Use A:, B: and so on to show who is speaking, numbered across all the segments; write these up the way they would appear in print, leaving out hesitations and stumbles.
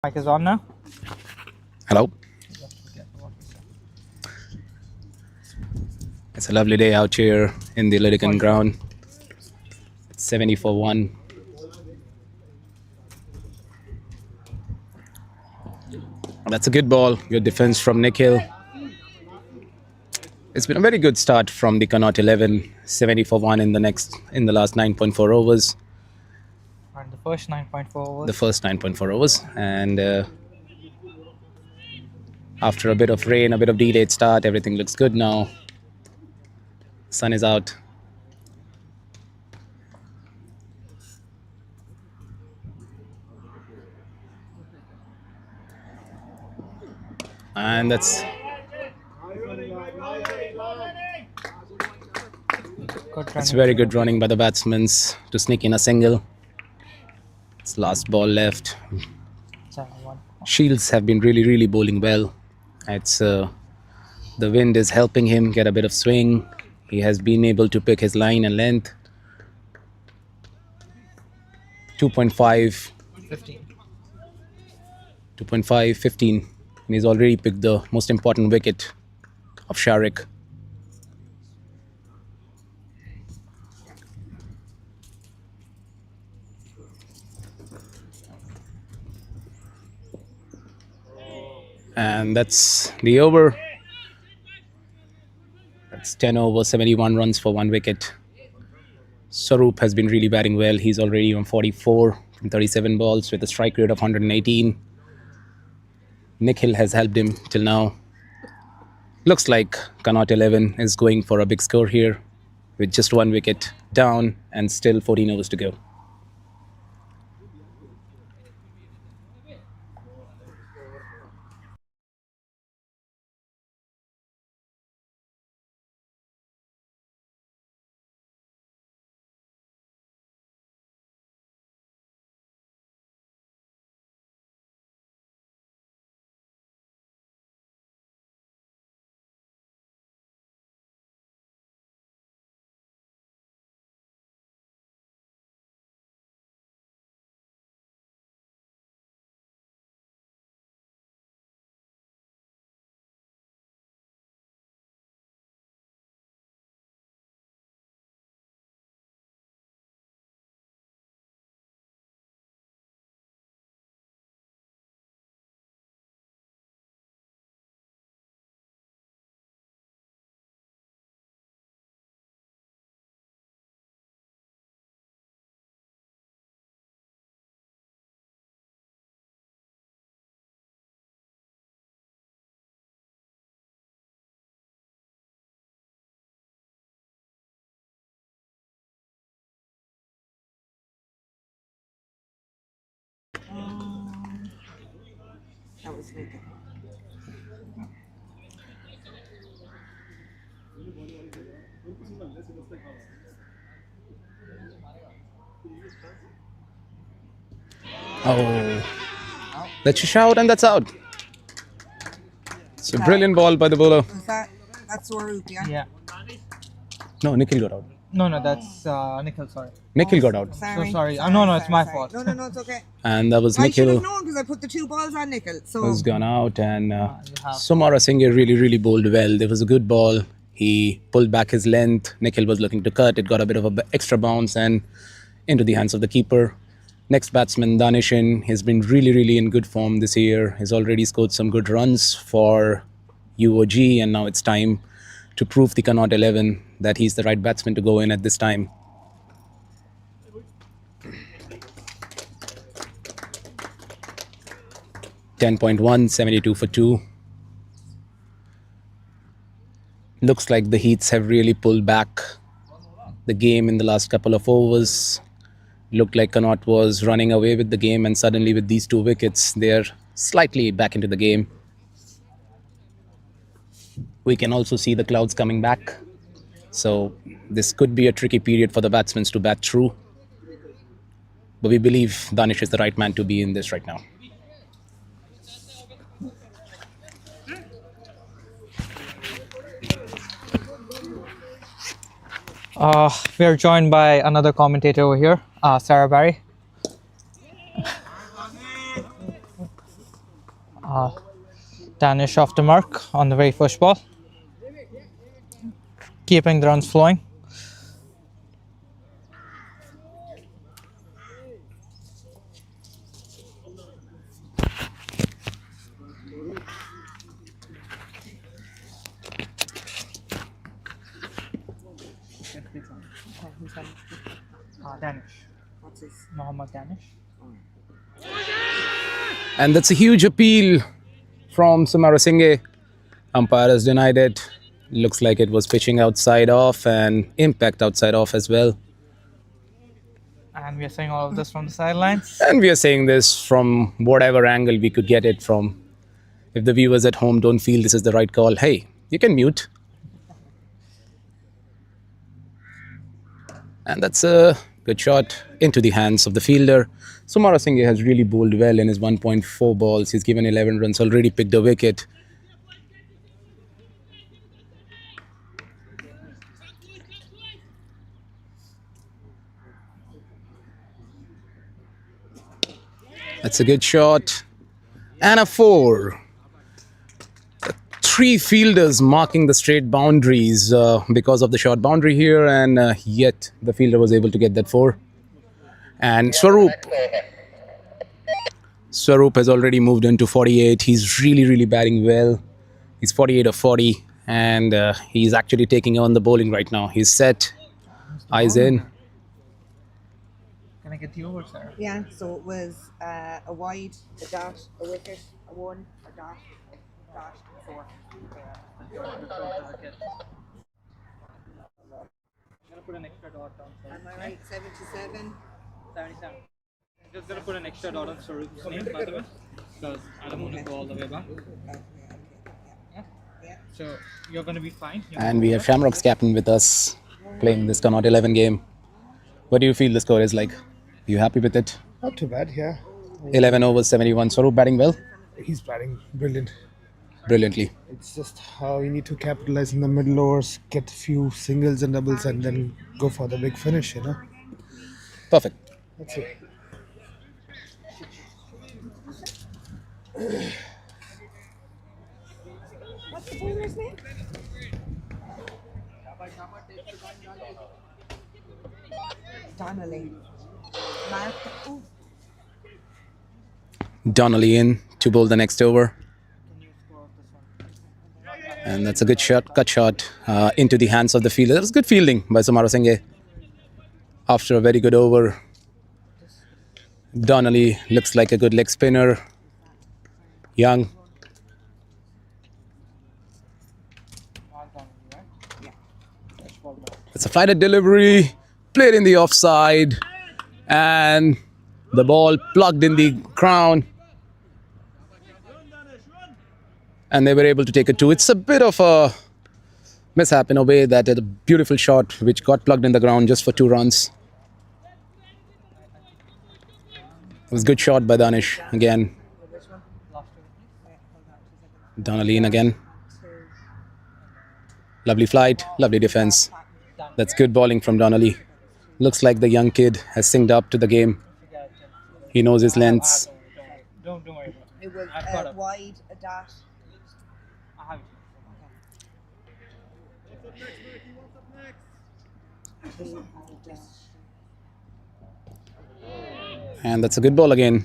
A: Mic is on now.
B: Hello. It's a lovely day out here in the Lydican ground. It's 70 for 1. That's a good ball. Good defense from Nikhil. It's been a very good start from the Connacht 11. 70 for 1 in the last 9.4 overs.
A: And the first 9.4 overs.
B: The first 9.4 overs. And after a bit of rain, a bit of delayed start, everything looks good now. Sun is out. And that's very good running by the batsmen to sneak in a single. It's last ball left. Shields have been really bowling well. It's the wind is helping him get a bit of swing. He has been able to pick his line and length. 2.5, 15. And he's already picked the most important wicket of Sharik. And that's the over. That's 10 over, 71 runs for 1 wicket. Sarup has been really batting well. He's already on 44 from 37 balls with a strike rate of 118. Nikhil has helped him till now. Looks like Connacht 11 is going for a big score here with just 1 wicket down and still 14 overs to go.
C: That was Nikhil.
B: Oh, that's a shout and that's out. It's a brilliant ball by the bowler.
C: That's Sarup, yeah?
A: Yeah.
B: No, Nikhil got out.
A: No, that's Nikhil, sorry.
B: Nikhil got out.
A: So sorry. No, it's my fault.
C: No, it's okay.
B: And that was
C: I should
B: Nikhil
C: have known because I put the 2 balls on Nikhil. So
B: who's gone out. And Sumara Singh really bowled well. There was a good ball. He pulled back his length. Nikhil was looking to cut. It got a bit of an extra bounce and into the hands of the keeper. Next batsman, Danishin, has been really in good form this year. He's already scored some good runs for UOG, and now it's time to prove the Connacht 11 that he's the right batsman to go in at this time. .1, 72 for 2. Looks like the Heats have really pulled back the game in the last couple of overs. Looked like Connacht was running away with the game, and suddenly with these 2 wickets, they're slightly back into the game. We can also see the clouds coming back. So this could be a tricky period for the batsmen to bat through. But we believe Danish is the right man to be in this right now.
A: We are joined by another commentator over here, Sarah Barry. Danish off the mark on the very first ball, keeping the runs flowing. Danish.
C: What's this?
A: Mohammed Danish.
B: And that's a huge appeal from Samarasinghe. Umpire has denied it. Looks like it was pitching outside off and impact outside off as well.
A: And we are saying all of this from the sidelines.
B: And we are saying this from whatever angle we could get it from. If the viewers at home don't feel this is the right call, hey, you can mute. And that's a good shot into the hands of the fielder. Samarasinghe has really bowled well in his 1.4 balls. He's given 11 runs, already picked a wicket. That's a good shot. And a 4. Three fielders marking the straight boundaries because of the short boundary here, and yet the fielder was able to get that 4. And Swaroop has already moved into 48. He's really batting well. He's 48 of 40, and he's actually taking on the bowling right now. He's set, eyes in.
A: Can I get the over, sir?
C: Yeah, so it was a wide, a dot, a wicket, a 1, a dot, and 4.
A: I'm gonna put an extra dot down.
C: Am I right? 77?
A: 77. I'm just gonna put an extra dot on Swaroop's name, by the way, because I don't want to go all the way back.
C: Yeah.
A: So you're gonna be fine.
B: And we have Shamrock's captain with us playing this Connacht 11 game. What do you feel the score is like? Are you happy with it?
D: Not too bad, yeah.
B: 11 overs, 71. Swaroop batting well?
D: He's batting brilliant.
B: Brilliantly.
D: It's just how you need to capitalize in the middle overs, get a few singles and doubles, and then go for the big finish, you know.
B: Perfect.
D: That's it.
C: What's the bowler's name? Donnelly. Mark. Ooh.
B: Donnelly in to bowl the next over. And that's a good shot, cut shot into the hands of the fielder. That was good fielding by Samarasinghe. After a very good over, Donnelly looks like a good leg spinner. Young. It's a flighted delivery, played in the offside, and the ball plugged in the crown. And they were able to take it 2. It's a bit of a mishap in a way that a beautiful shot which got plugged in the ground just for 2 runs. It was a good shot by Danish again. Donnelly in again. Lovely flight, lovely defense. That's good bowling from Donnelly. Looks like the young kid has synced up to the game. He knows his lengths.
A: Don't worry about it.
C: It was
A: I've got
C: a
A: it.
C: wide, a dot.
A: I have it.
B: And that's a good ball again.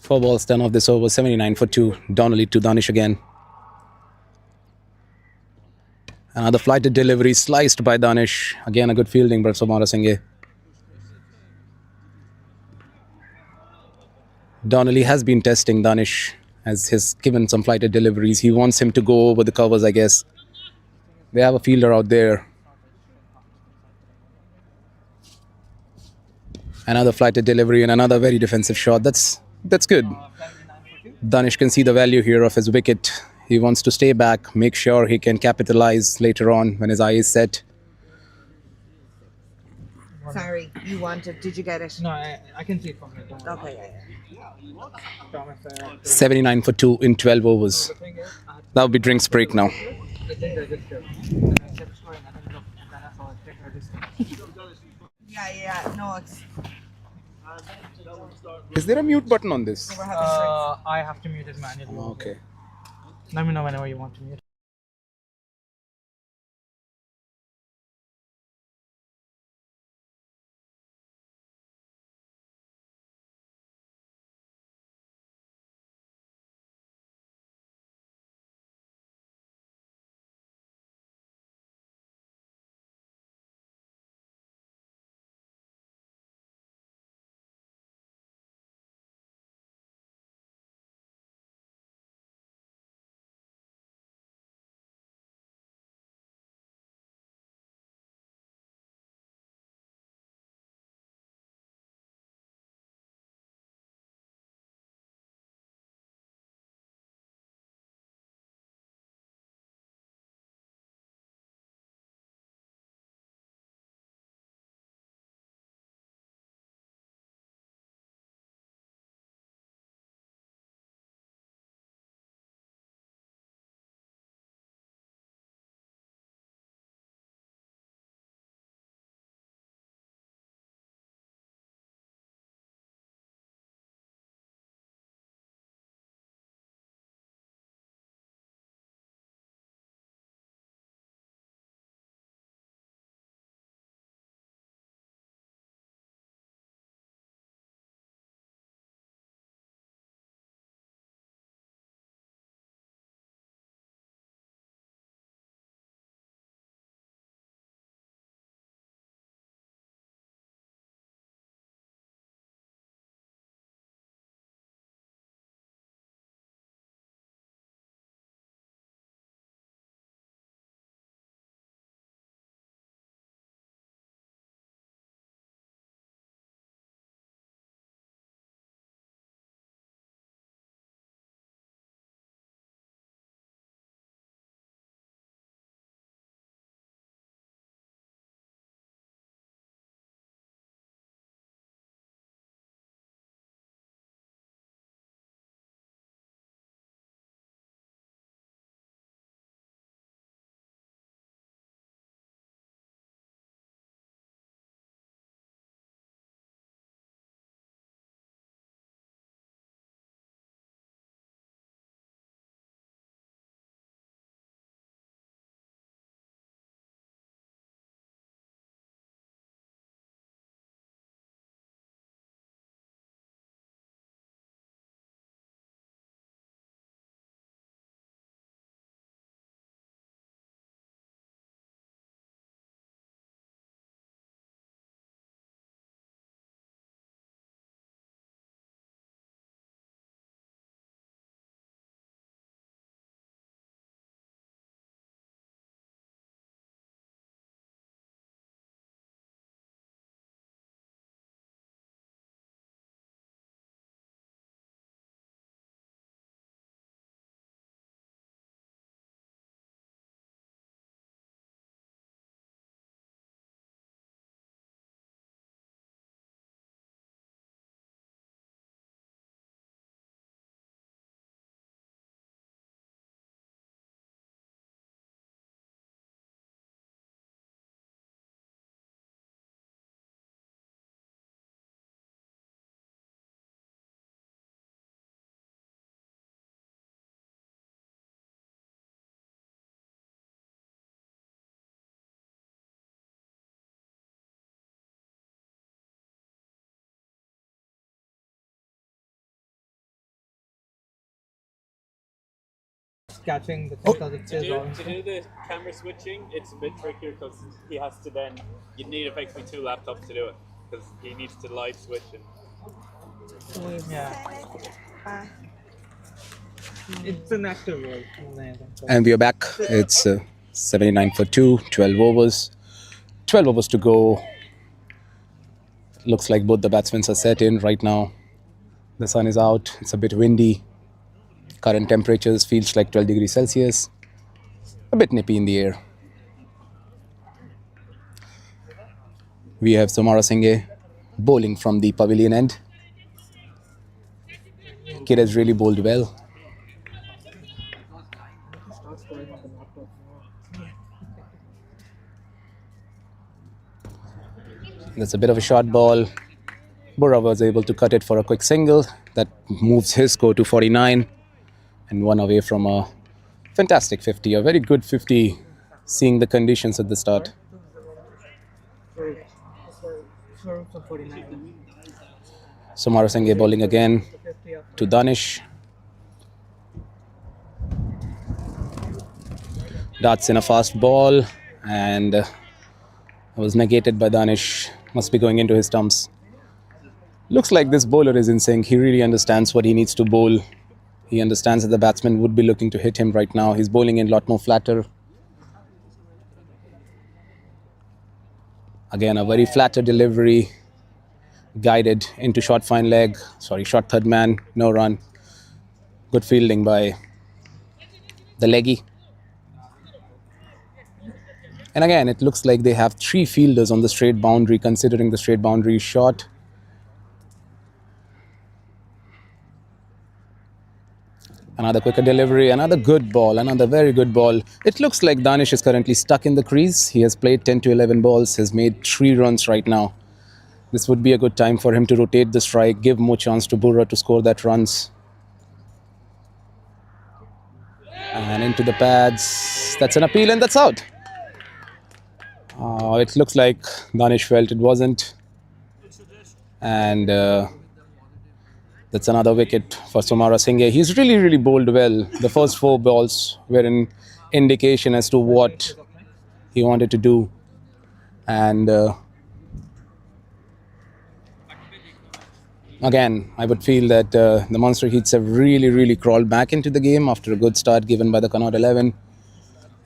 B: Four balls, 10 of this over, 79 for 2. Donnelly to Danish again. Another flighted delivery sliced by Danish. Again, a good fielding by Samarasinghe. Donnelly has been testing Danish as he's given some flighted deliveries. He wants him to go over the covers, I guess. They have a fielder out there. Another flighted delivery and another very defensive shot. That's good. Danish can see the value here of his wicket. He wants to stay back, make sure he can capitalize later on when his eye is set.
C: Sorry, you wanted. Did you get it?
A: No, I can see it from here. Don't worry.
C: Okay,
A: Promise,
B: 79 for 2 in 12 overs. That would be drinks break now.
A: It didn't register. Then I kept scoring. I didn't look. And then I saw it didn't register.
C: Yeah. No, it's
B: Is there a mute button on this?
C: we're having drinks.
A: I have to mute it manually.
B: Okay.
A: Let me know whenever you want to mute. Catching the thing because it says orange.
E: To do the camera switching, it's a bit trickier because he has to then. You need effectively two laptops to do it because he needs to live switch it.
A: Yeah. It's an active role.
B: And we are back. It's 79 for 2, 12 overs. 12 overs to go. Looks like both the batsmen are set in right now. The sun is out. It's a bit windy. Current temperatures feels like 12 degrees Celsius. A bit nippy in the air. We have Somara Singh bowling from the pavilion end. Kid has really bowled well. That's a bit of a short ball. Burra was able to cut it for a quick single. That moves his score to 49 and one away from a fantastic 50. A very good 50, seeing the conditions at the start. Sumara Singh bowling again to Danish. Darts in a fast ball and was negated by Danish. Must be going into his stumps. Looks like this bowler is in sync. He really understands what he needs to bowl. He understands that the batsman would be looking to hit him right now. He's bowling in a lot more flatter. Again, a very flatter delivery. Guided into short fine leg. Sorry, short third man. No run. Good fielding by the leggy. And again, it looks like they have 3 fielders on the straight boundary, considering the straight boundary is short. Another quicker delivery, another good ball, another very good ball. It looks like Danish is currently stuck in the crease. He has played 10 to 11 balls, has made 3 runs right now. This would be a good time for him to rotate the strike, give more chance to Burra to score that runs. And into the pads. That's an appeal and that's out. It looks like Danish felt it wasn't. And that's another wicket for Sumara Singh. He's really bowled well. The first 4 balls were an indication as to what he wanted to do. And again, I would feel that the Munster Heats have really crawled back into the game after a good start given by the Connacht 11.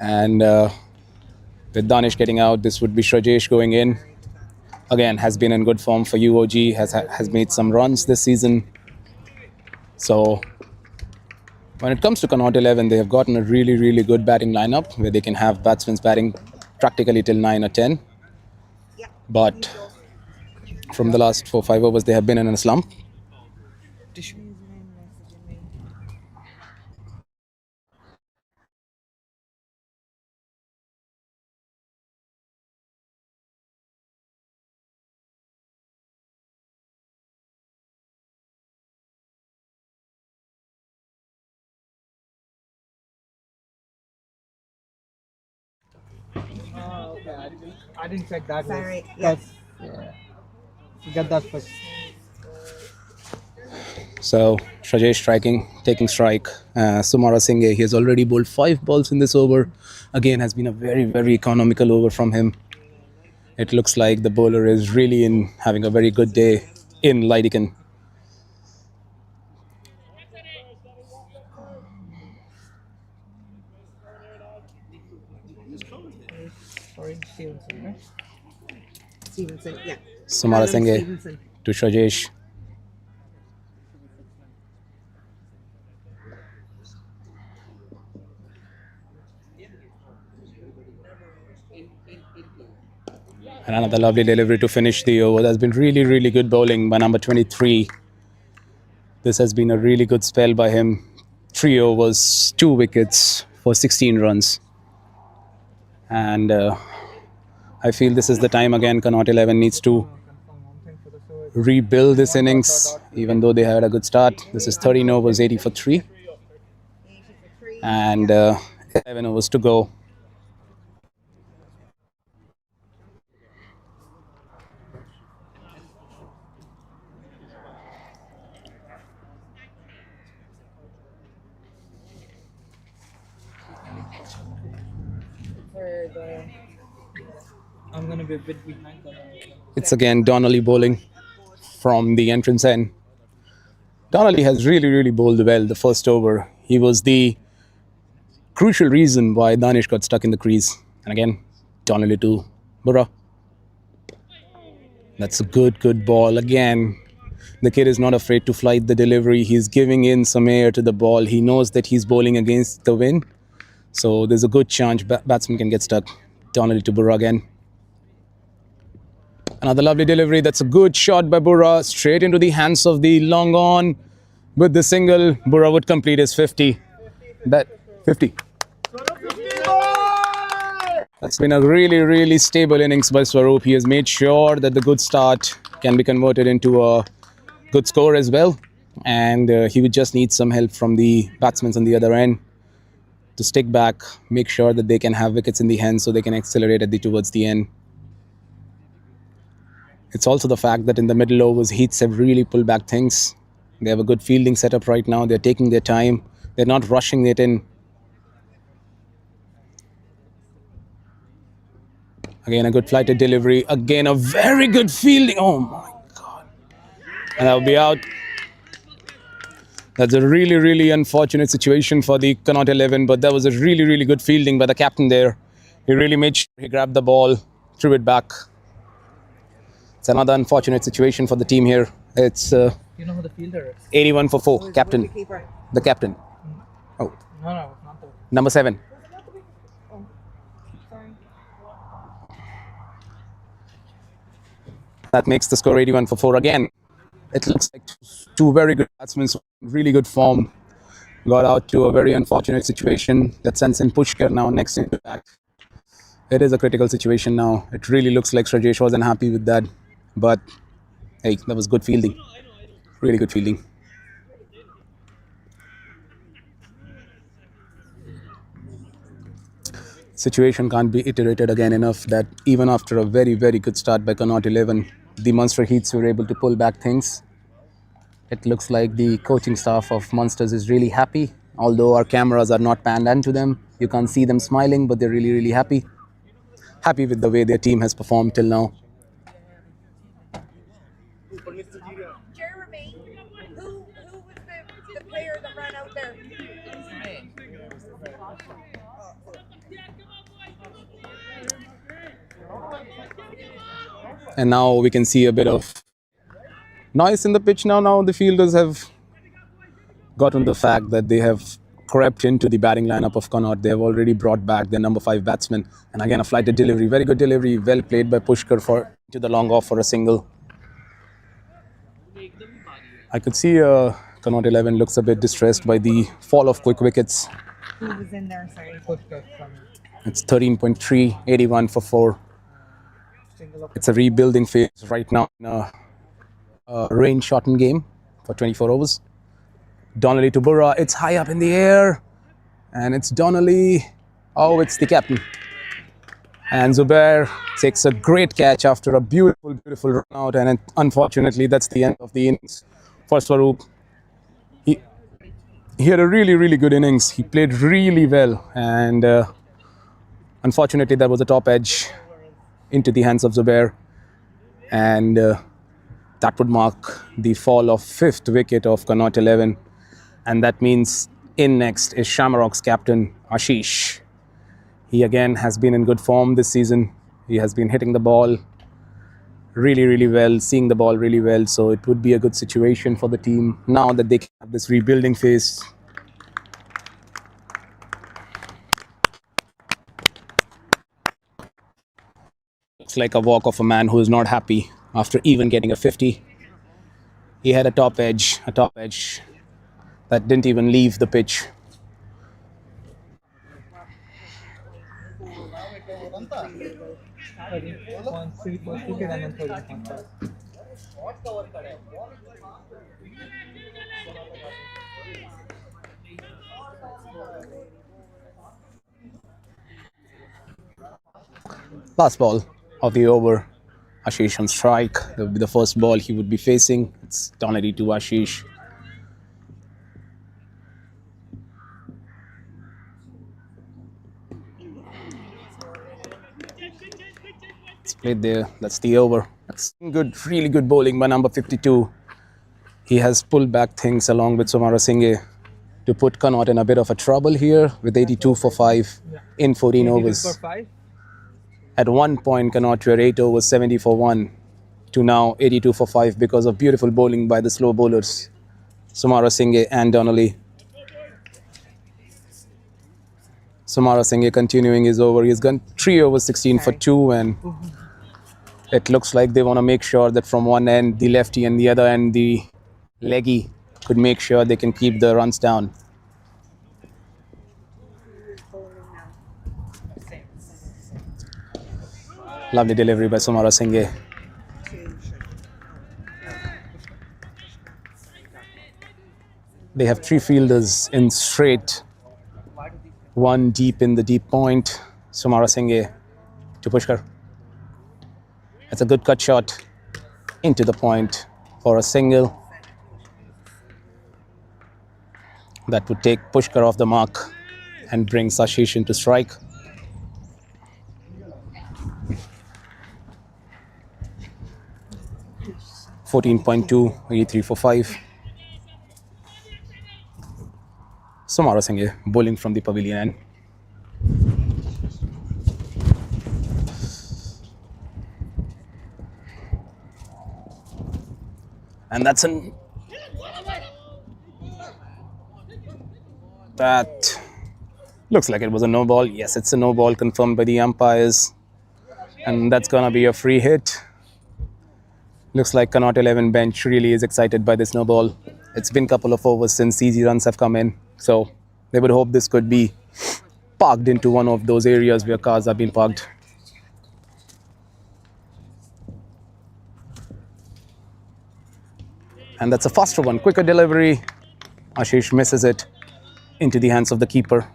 B: And with Danish getting out, this would be Shrajesh going in. Again, has been in good form for UOG, has made some runs this season. So when it comes to Connacht 11, they have gotten a really good batting lineup where they can have batsmen batting practically till 9 or 10. But from the last 4-5 overs, they have been in a slump.
A: I didn't check that.
C: Sorry. Yes.
A: Get that first.
B: So Shrajesh striking, taking strike. Sumara Singh, he has already bowled 5 balls in this over. Again, has been a very economical over from him. It looks like the bowler is really having a very good day in Leidiken.
A: Sorry, Stevenson, right?
C: Stevenson, yeah.
B: Sumara Singh
C: Stevenson.
B: to Shrajesh. And another lovely delivery to finish the over. That's been really good bowling by number 23. This has been a really good spell by him. 3 overs, 2 wickets for 16 runs. And I feel this is the time again Connacht 11 needs to rebuild this innings, even though they had a good start. This is 13 overs, 80 for 3. And 11 overs to go.
A: I'm gonna be a bit behind.
B: It's again Donnelly bowling from the entrance end. Donnelly has really bowled well the first over. He was the crucial reason why Danish got stuck in the crease. And again, Donnelly to Burra. That's a good ball. Again, the kid is not afraid to flight the delivery. He's giving in some air to the ball. He knows that he's bowling against the wind. So there's a good chance batsman can get stuck. Donnelly to Burra again. Another lovely delivery. That's a good shot by Burra. Straight into the hands of the long on. With the single, Burra would complete his 50. That 50. That's been a really, really stable innings by Swaroop. He has made sure that the good start can be converted into a good score as well. And he would just need some help from the batsmen on the other end to stick back, make sure that they can have wickets in the hand so they can accelerate towards the end. It's also the fact that in the middle overs, Heats have really pulled back things. They have a good fielding setup right now. They're taking their time. They're not rushing it in. Again, a good flighted delivery. Again, a very good fielding. Oh my God. And that'll be out. That's a really, really unfortunate situation for the Connacht 11, but that was a really, really good fielding by the captain there. He really made sure he grabbed the ball, threw it back. It's another unfortunate situation for the team here. It's
A: You know who the fielder is?
B: 81 for 4, captain.
C: Keeper.
B: The captain. Oh,
A: No, not the.
B: number 7.
C: Oh, sorry.
B: That makes the score 81 for 4 again. It looks like two very good batsmen, really good form. Got out to a very unfortunate situation that sends in Pushkar now next into back. It is a critical situation now. It really looks like Rajesh wasn't happy with that. But hey, that was good fielding. Really good fielding. Situation can't be iterated again enough that even after a very, very good start by Connacht 11, the Munster Heats were able to pull back things. It looks like the coaching staff of Munsters is really happy. Although our cameras are not panned onto them, you can't see them smiling, but they're really, really happy. Happy with the way their team has performed till now.
C: Jeremy, who was the player that ran out there?
B: And now we can see a bit of noise in the pitch now. Now the fielders have gotten the fact that they have crept into the batting lineup of Connacht. They have already brought back their number 5 batsman. And again, a flighted delivery. Very good delivery. Well played by Pushkar to the long off for a single. I could see Connacht 11 looks a bit distressed by the fall of quick wickets.
C: Who was in there? Sorry.
B: It's 13.3, 81 for 4. It's a rebuilding phase right now in a rain-shortened game for 24 overs. Donnelly to Burra. It's high up in the air. And it's Donnelly. Oh, it's the captain. And Zubair takes a great catch after a beautiful, beautiful run out. And unfortunately, that's the end of the innings for Swaroop. He had a really, really good innings. He played really well. And unfortunately, that was a top edge into the hands of Zubair. And that would mark the fall of 5th wicket of Connacht 11. And that means in next is Shamrock's captain, Ashish. He again has been in good form this season. He has been hitting the ball really, really well, seeing the ball really well. So it would be a good situation for the team now that they can have this rebuilding phase. Looks like a walk of a man who is not happy after even getting a 50. He had a top edge that didn't even leave the pitch. Last ball of the over. Ashish on strike. That would be the first ball he would be facing. It's Donnelly to Ashish. It's played there. That's the over. That's good, really good bowling by number 52. He has pulled back things along with Somara Singh to put Connacht in a bit of a trouble here with 82 for 5 in 14 overs. At one point, Connacht were 8 overs, 70 for 1 to now 82 for 5 because of beautiful bowling by the slow bowlers, Somara Singh and Donnelly. Somara Singh continuing his over. He's gone 3 overs, 16 for 2, and it looks like they want to make sure that from one end, the lefty, and the other end, the leggy, could make sure they can keep the runs down. Lovely delivery by Sumara Singh. They have 3 fielders in straight. 1 deep in the deep point. Sumara Singh to Pushkar. It's a good cut shot into the point for a single. That would take Pushkar off the mark and bring Ashish into strike. .2, 83 for 5. Sumara Singh bowling from the pavilion end. And that's an... That looks like it was a no ball. Yes, it's a no ball confirmed by the umpires. And that's gonna be a free hit. Looks like Connacht 11 bench really is excited by this no ball. It's been a couple of overs since easy runs have come in. So they would hope this could be parked into one of those areas where cars have been parked. And that's a faster one. Quicker delivery. Ashish misses it into the hands of the keeper.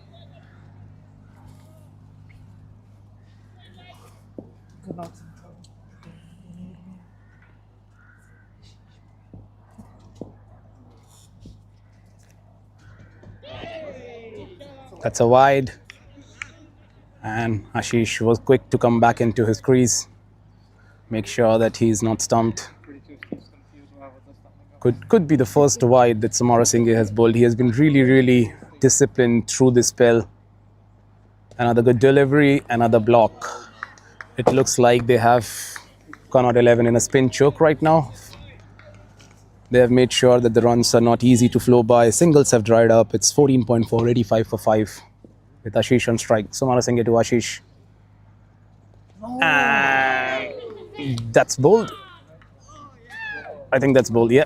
B: That's a wide. And Ashish was quick to come back into his crease. Make sure that he's not stumped. Could be the first wide that Sumara Singh has bowled. He has been really disciplined through this spell. Another good delivery, another block. It looks like they have Connacht 11 in a spin choke right now. They have made sure that the runs are not easy to flow by. Singles have dried up. It's 14.4, 85 for 5 with Ashish on strike. Sumara Singh to Ashish. And that's bowled. I think that's bowled, yeah.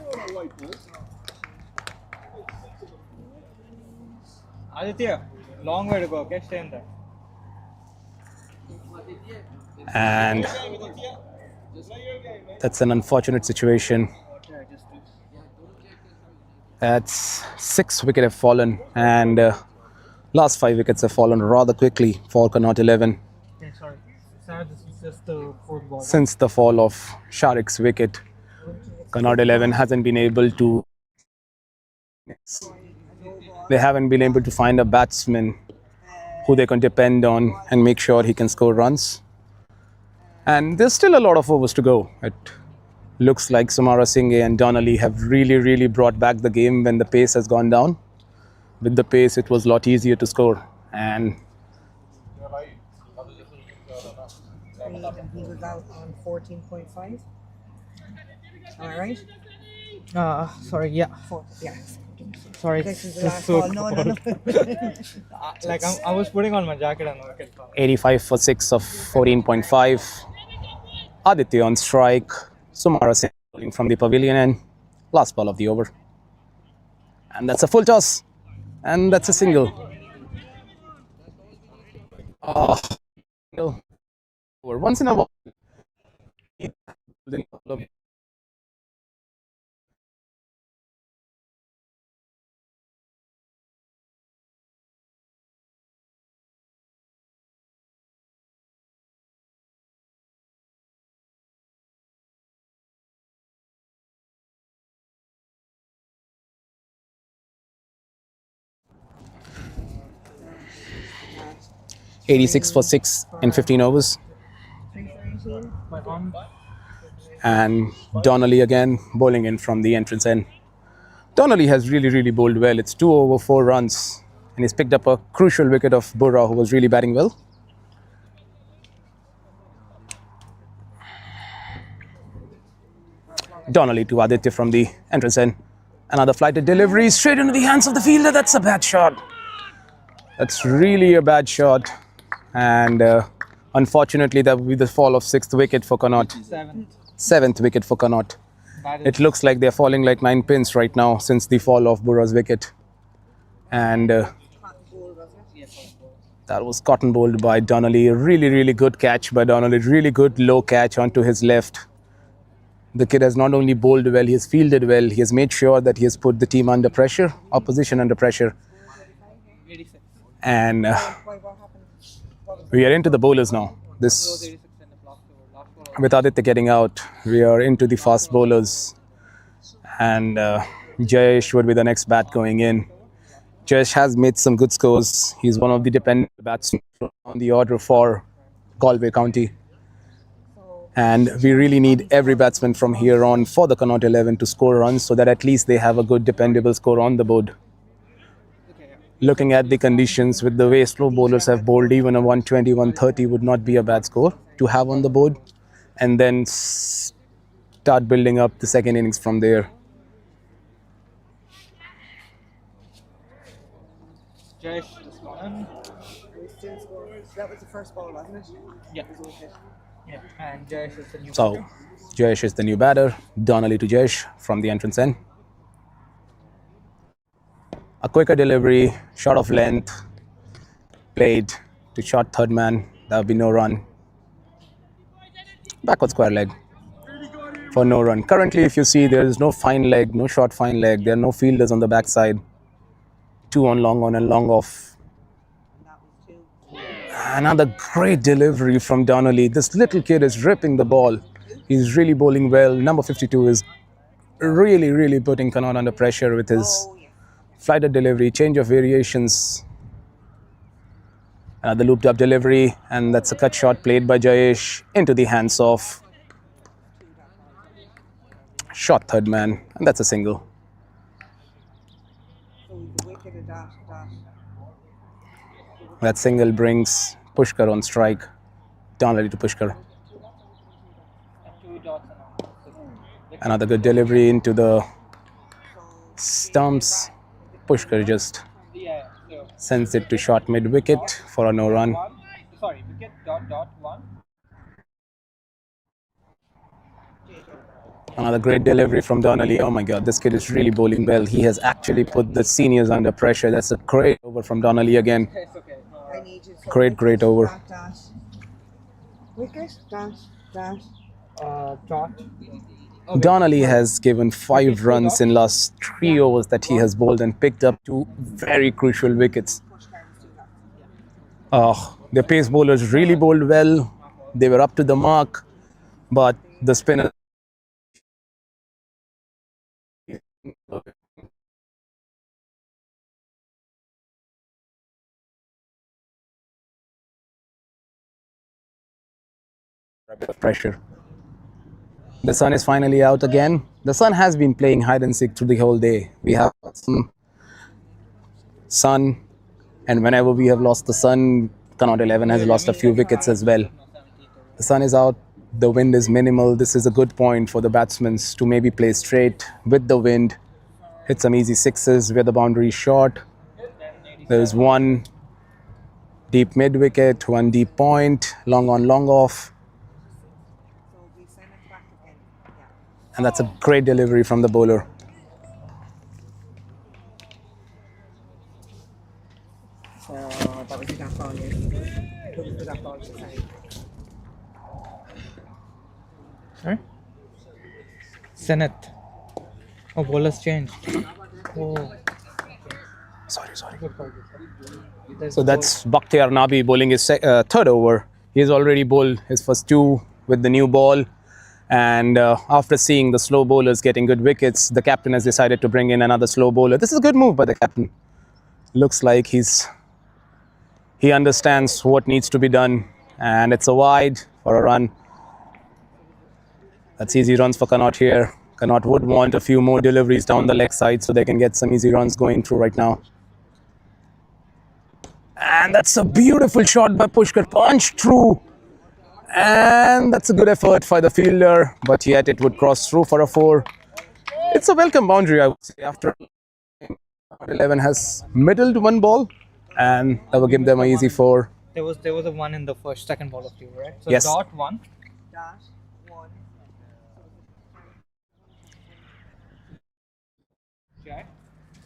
A: Aditya, long way to go, okay? Stay in there.
B: And that's an unfortunate situation. That's 6 wickets have fallen, and last 5 wickets have fallen rather quickly for Connacht 11.
A: Okay, sorry. Sir, this is just the 4th ball.
B: Since the fall of Sharik's wicket, Connacht 11 hasn't been able to... They haven't been able to find a batsman who they can depend on and make sure he can score runs. And there's still a lot of overs to go. It looks like Sumara Singh and Donnelly have really brought back the game when the pace has gone down. With the pace, it was a lot easier to score. And
C: he was out on 14.5. Am I right?
A: Sorry, yeah.
C: Yeah.
A: Sorry.
C: This is the
A: it's
C: last
A: so
C: ball. No.
A: Like I was putting on my jacket and the wicket fell.
B: 85 for 6 of 14.5. Aditya on strike. Sumara Singh bowling from the pavilion end. Last ball of the over. And that's a full toss. And that's a single. Oh, single. Once in a while. 86 for 6 in 15 overs. And Donnelly again bowling in from the entrance end. Donnelly has really bowled well. It's 2 over 4 runs. And he's picked up a crucial wicket of Burra, who was really batting well. Donnelly to Aditya from the entrance end. Another flighted delivery straight into the hands of the fielder. That's a bad shot. That's really a bad shot. And unfortunately, that will be the fall of 6th wicket for Connacht. 7th wicket for Connacht. It looks like they're falling like 9 pins right now since the fall of Burra's wicket. And That was cotton bowled by Donnelly. Really, really good catch by Donnelly. Really good low catch onto his left. The kid has not only bowled well, he has fielded well. He has made sure that he has put the team under pressure, opposition under pressure. And
C: Why, what happened? What was
B: we are into the bowlers now. This, with Aditya getting out, we are into the fast bowlers. And Jayesh would be the next bat going in. Jayesh has made some good scores. He's one of the dependent batsmen on the order for Galway County. And we really need every batsman from here on for the Connacht 11 to score runs so that at least they have a good dependable score on the board. Looking at the conditions, with the way slow bowlers have bowled, even a 120, 130 would not be a bad score to have on the board. And then start building up the second innings from there.
A: Jayesh is gone.
C: we still score? That was the first ball, wasn't it?
A: Yeah.
C: It was a wicket.
A: Yeah. And Jayesh is the new
B: So
A: batter.
B: Jayesh is the new batter. Donnelly to Jayesh from the entrance end. A quicker delivery, shot of length, played to short third man. There will be no run. Backward square leg for no run. Currently, if you see, there is no fine leg, no short fine leg. There are no fielders on the backside. 2 on and long off.
C: And that was two.
B: Another great delivery from Donnelly. This little kid is ripping the ball. He's really bowling well. Number 52 is really, really putting Connacht under pressure with his
C: Oh, yeah.
B: flighted delivery, change of variations. The looped up delivery, and that's a cut shot played by Jayesh into the hands of short third man, and that's a single.
C: So the wicket, a dot.
B: That single brings Pushkar on strike. Donnelly to Pushkar.
A: 2 dots and
B: Another good delivery into the stumps. Pushkar just
A: yeah. So
B: sends it to short mid wicket for a no run.
A: sorry, wicket dot 1.
B: Another great delivery from Donnelly. Oh my God, this kid is really bowling well. He has actually put the seniors under pressure. That's a great over from Donnelly again.
A: It's okay.
C: I need you. So
B: Great, great over.
C: Dot. Wicket, dot.
A: Dot.
B: Donnelly has given 5 runs in last 3 overs that he has bowled and picked up 2 very crucial wickets. The pace bowlers really bowled well. They were up to the mark, but the spinner a bit of pressure. The sun is finally out again. The sun has been playing hide and seek through the whole day. We have some sun, and whenever we have lost the sun, Connacht 11 has lost a few wickets as well. The sun is out, the wind is minimal. This is a good point for the batsmen to maybe play straight with the wind, hit some easy sixes where the boundary is short. There is 1 deep mid wicket, 1 deep point, long on, long off.
C: So we send it back again. Yeah.
B: And that's a great delivery from the bowler.
C: So that was a dot ball. It was the dot ball to say.
A: Sorry? Senate. Oh, bowlers changed. Oh.
B: Sorry.
A: Good call.
B: So that's Bakhtiar Nabi bowling his third over. He has already bowled his first 2 with the new ball. And after seeing the slow bowlers getting good wickets, the captain has decided to bring in another slow bowler. This is a good move by the captain. Looks like he understands what needs to be done. And it's a wide for a run. That's easy runs for Connacht here. Connacht would want a few more deliveries down the leg side so they can get some easy runs going through right now. And that's a beautiful shot by Pushkar, punched through. And that's a good effort by the fielder, but yet it would cross through for a 4. It's a welcome boundary, I would say, after 11 has middled 1 ball, and that will give them an easy 4.
A: There was a 1 in the second ball of you, right? So
B: Yes.
A: dot 1.
C: Dot 1.
A: Jack.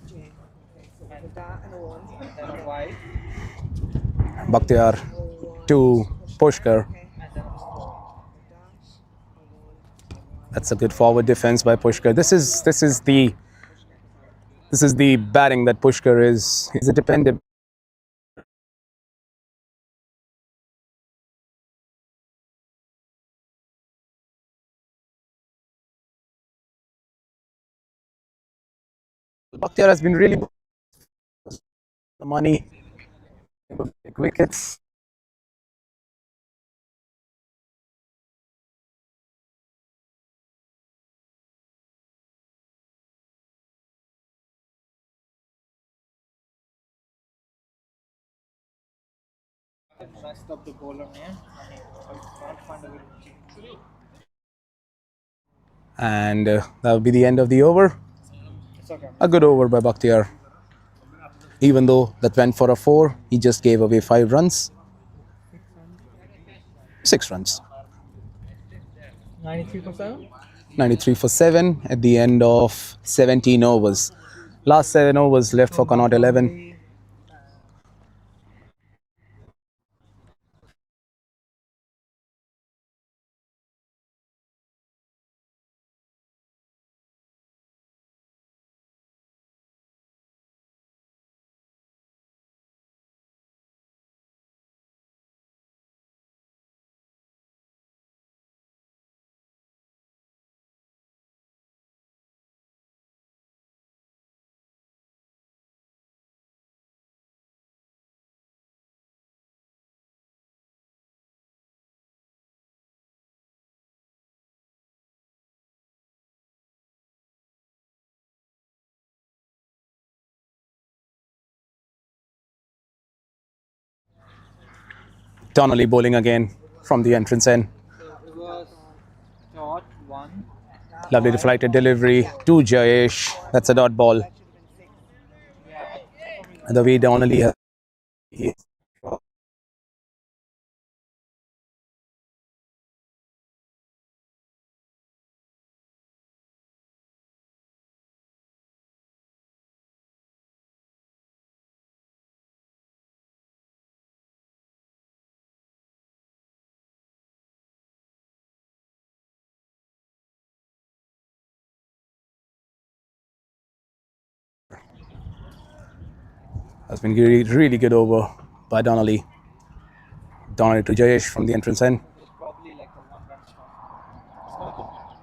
C: J. Okay, so it was a dot and a 1.
A: Then a Y.
B: Bakhtiar to Pushkar. That's a good forward defense by Pushkar. This is the batting that Pushkar is. He's a dependable. Bakhtiar has been really the money, big wickets.
A: Messed up the bowler man. I can't find a way to change it.
B: And that will be the end of the over.
A: It's okay.
B: A good over by Bakhtiar. Even though that went for a 4, he just gave away 5 runs. 6 runs.
A: 93 for 7?
B: 93 for 7 at the end of 17 overs. Last 7 overs left for Connacht 11. Donnelly bowling again from the entrance end.
A: It was dot 1.
B: Lovely deflected delivery to Jayesh. That's a dot ball. And the way Donnelly has. Has been really good over by Donnelly. Donnelly to Jayesh from the entrance end.
A: Probably like a 1 run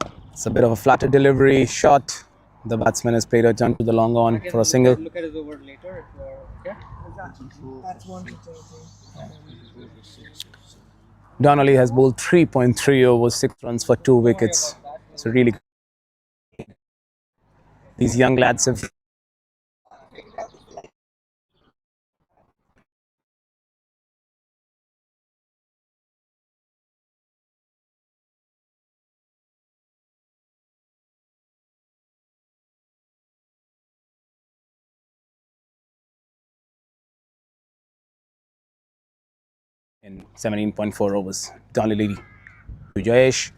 A: shot.
B: It's a bit of a flatter delivery shot. The batsman has played a jump to the long on for a single.
A: Look at his over later. Okay.
C: That's 1 to 2.
B: Donnelly has bowled 3.3 overs, 6 runs for 2 wickets. So really, these young lads have. In 17.4 overs, Donnelly to Jayesh.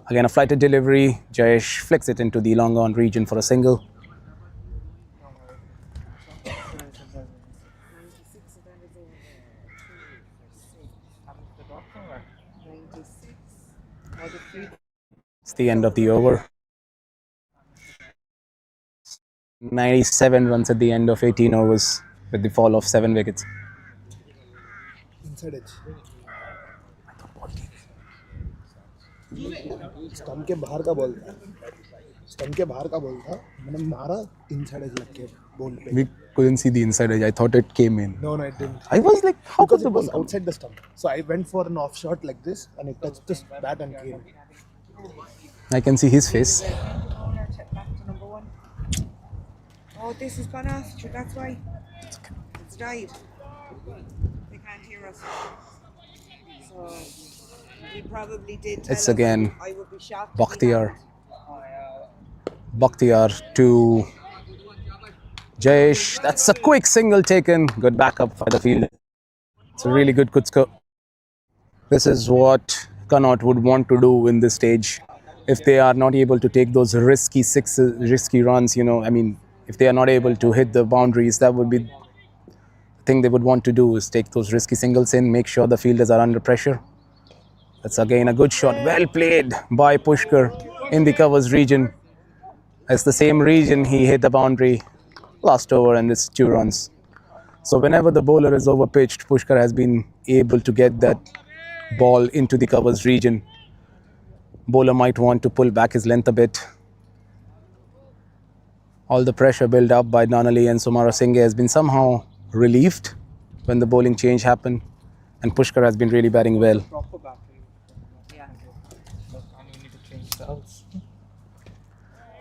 B: Again, a flighted delivery. Jayesh flicks it into the long on region for a single.
C: 96.
B: It's the end of the over. 97 runs at the end of 18 overs with the fall of 7 wickets.
D: Inside edge. Stump के बाहर का ball था. Stump के बाहर का ball था. मैंने मारा inside edge लग के बॉल पे.
B: We couldn't see the inside edge. I thought it came in.
D: No, it didn't.
B: I was like, how could
D: Because
B: the
D: it
B: ball
D: was
B: come?
D: outside the stump. So I went for an off shot like this and it touched the bat and came.
B: I can see his face.
C: Back to number 1. Oh, this has gone off. Sure, that's why. It's died. They can't hear us. So he probably did. Tell
B: It's
C: us.
B: again
C: I would be shocked. if he
B: Bakhtiar.
C: hadn't.
B: Bakhtiar to Jayesh. That's a quick single taken. Good backup for the field. It's a really good score. This is what Connacht would want to do in this stage. If they are not able to take those risky sixes, risky runs, you know, I mean, if they are not able to hit the boundaries, that would be thing they would want to do is take those risky singles in, make sure the fielders are under pressure. That's again a good shot. Well played by Pushkar in the covers region. It's the same region he hit the boundary last over, and it's 2 runs. So whenever the bowler is overpitched, Pushkar has been able to get that ball into the covers region. Bowler might want to pull back his length a bit. All the pressure built up by Donnelly and Sumara Singh has been somehow relieved when the bowling change happened, and Pushkar has been really batting well.
A: Proper battery.
C: Yeah.
A: And you need to change cells.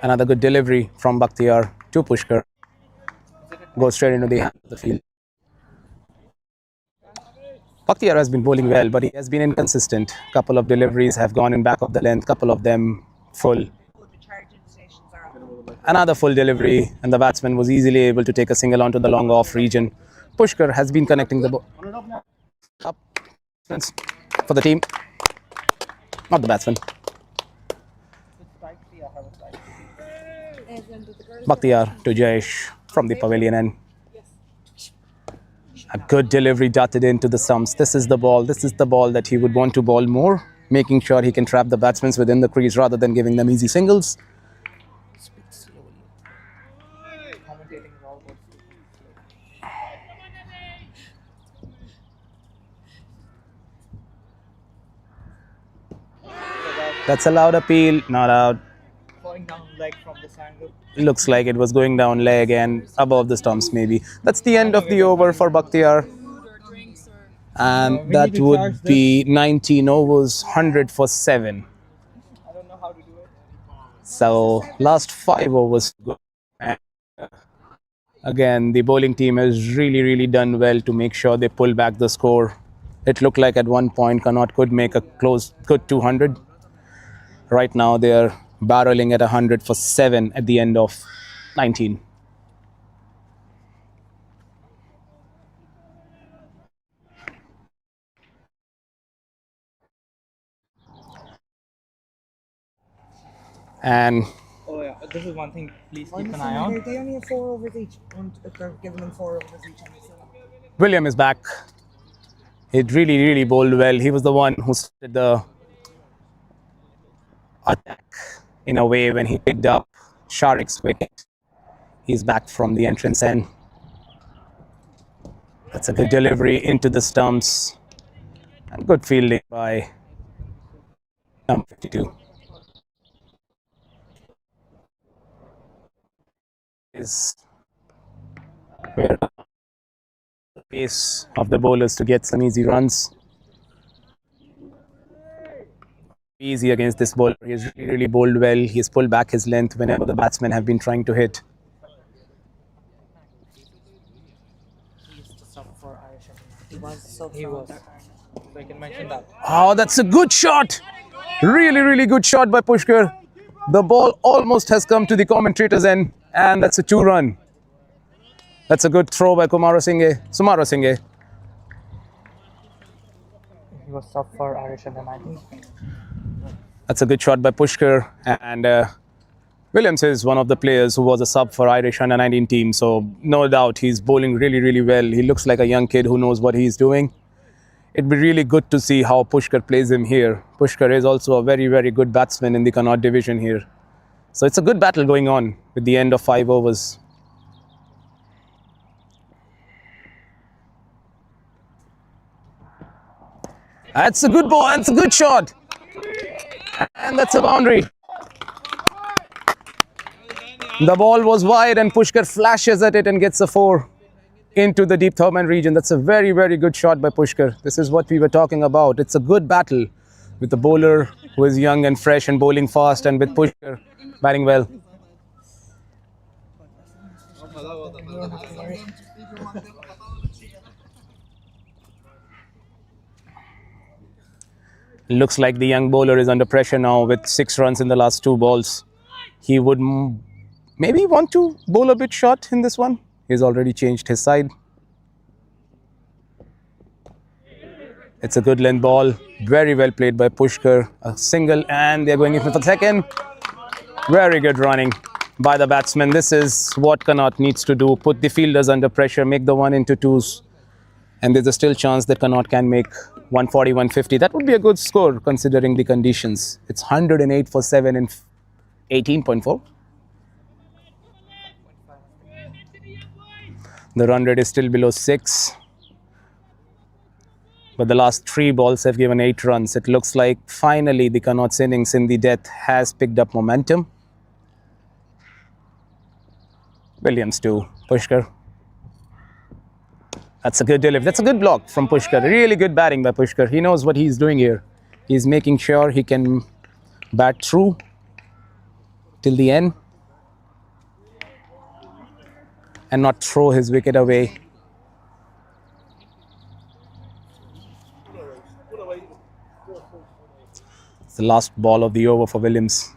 B: Another good delivery from Bakhtiar to Pushkar. Goes straight into the hand of the field. Bakhtiar has been bowling well, but he has been inconsistent. Couple of deliveries have gone in back of the length, couple of them full.
C: The charging stations are up.
B: Another full delivery, and the batsman was easily able to take a single onto the long off region. Pushkar has been connecting the ball up for the team, not the batsman. Bakhtiar to Jayesh from the pavilion end. A good delivery darted into the stumps. This is the ball. This is the ball that he would want to bowl more, making sure he can trap the batsmen within the crease rather than giving them easy singles.
A: Commentating is all about
B: That's a loud appeal, not out.
A: falling down leg from this angle.
B: Looks like it was going down leg and above the stumps maybe. That's the end of the over for Bakhtiar. And that would be 19 overs, 100 for 7.
A: I don't know how to do it.
B: So last 5 overs. And again, the bowling team has really done well to make sure they pull back the score. It looked like at one point Connacht could make a close, good 200. Right now they are barreling at 100 for 7 at the end of 19. And
A: Oh yeah, this is one thing. Please keep an eye on.
C: They only have 4 overs each. And if they're giving them 4 overs each.
B: William is back. He really bowled well. He was the one who started the attack in a way when he picked up Sharik's wicket. He's back from the entrance end. That's a good delivery into the stumps. And good fielding by number 52. Is where the pace of the bowlers to get some easy runs. Easy against this bowler. He has really bowled well. He has pulled back his length whenever the batsmen have been trying to hit.
A: He used to sub for Irish.
C: He was so
A: He was. So I can mention that.
B: Oh, that's a good shot. Really good shot by Pushkar. The ball almost has come to the commentator's end, and that's a 2-run. That's a good throw by Sumara Singh.
A: He was sub for Irish and then I think.
B: That's a good shot by Pushkar, and Williams is one of the players who was a sub for Irish under-19 team, so no doubt he's bowling really well. He looks like a young kid who knows what he's doing. It'd be really good to see how Pushkar plays him here. Pushkar is also a very good batsman in the Connacht division here. So it's a good battle going on with the end of 5 overs. That's a good ball, that's a good shot. And that's a boundary. The ball was wide and Pushkar flashes at it and gets a 4 into the deep Thurman region. That's a very good shot by Pushkar. This is what we were talking about. It's a good battle with the bowler who is young and fresh and bowling fast, and with Pushkar batting well. Looks like the young bowler is under pressure now with 6 runs in the last 2 balls. He would maybe want to bowl a bit short in this one. He's already changed his side. It's a good length ball. Very well played by Pushkar. A single, and they're going in for the second. Very good running by the batsman. This is what Connacht needs to do. Put the fielders under pressure, make the 1 into 2s And there's a still chance that Connacht can make 140, 150. That would be a good score considering the conditions. It's 108 for 7 and 18.4. The run rate is still below 6. But the last 3 balls have given 8 runs. It looks like finally the Connacht's innings in the death has picked up momentum. Williams to Pushkar. That's a good delivery. That's a good block from Pushkar. Really good batting by Pushkar. He knows what he's doing here. He's making sure he can bat through till the end and not throw his wicket away. It's the last ball of the over for Williams.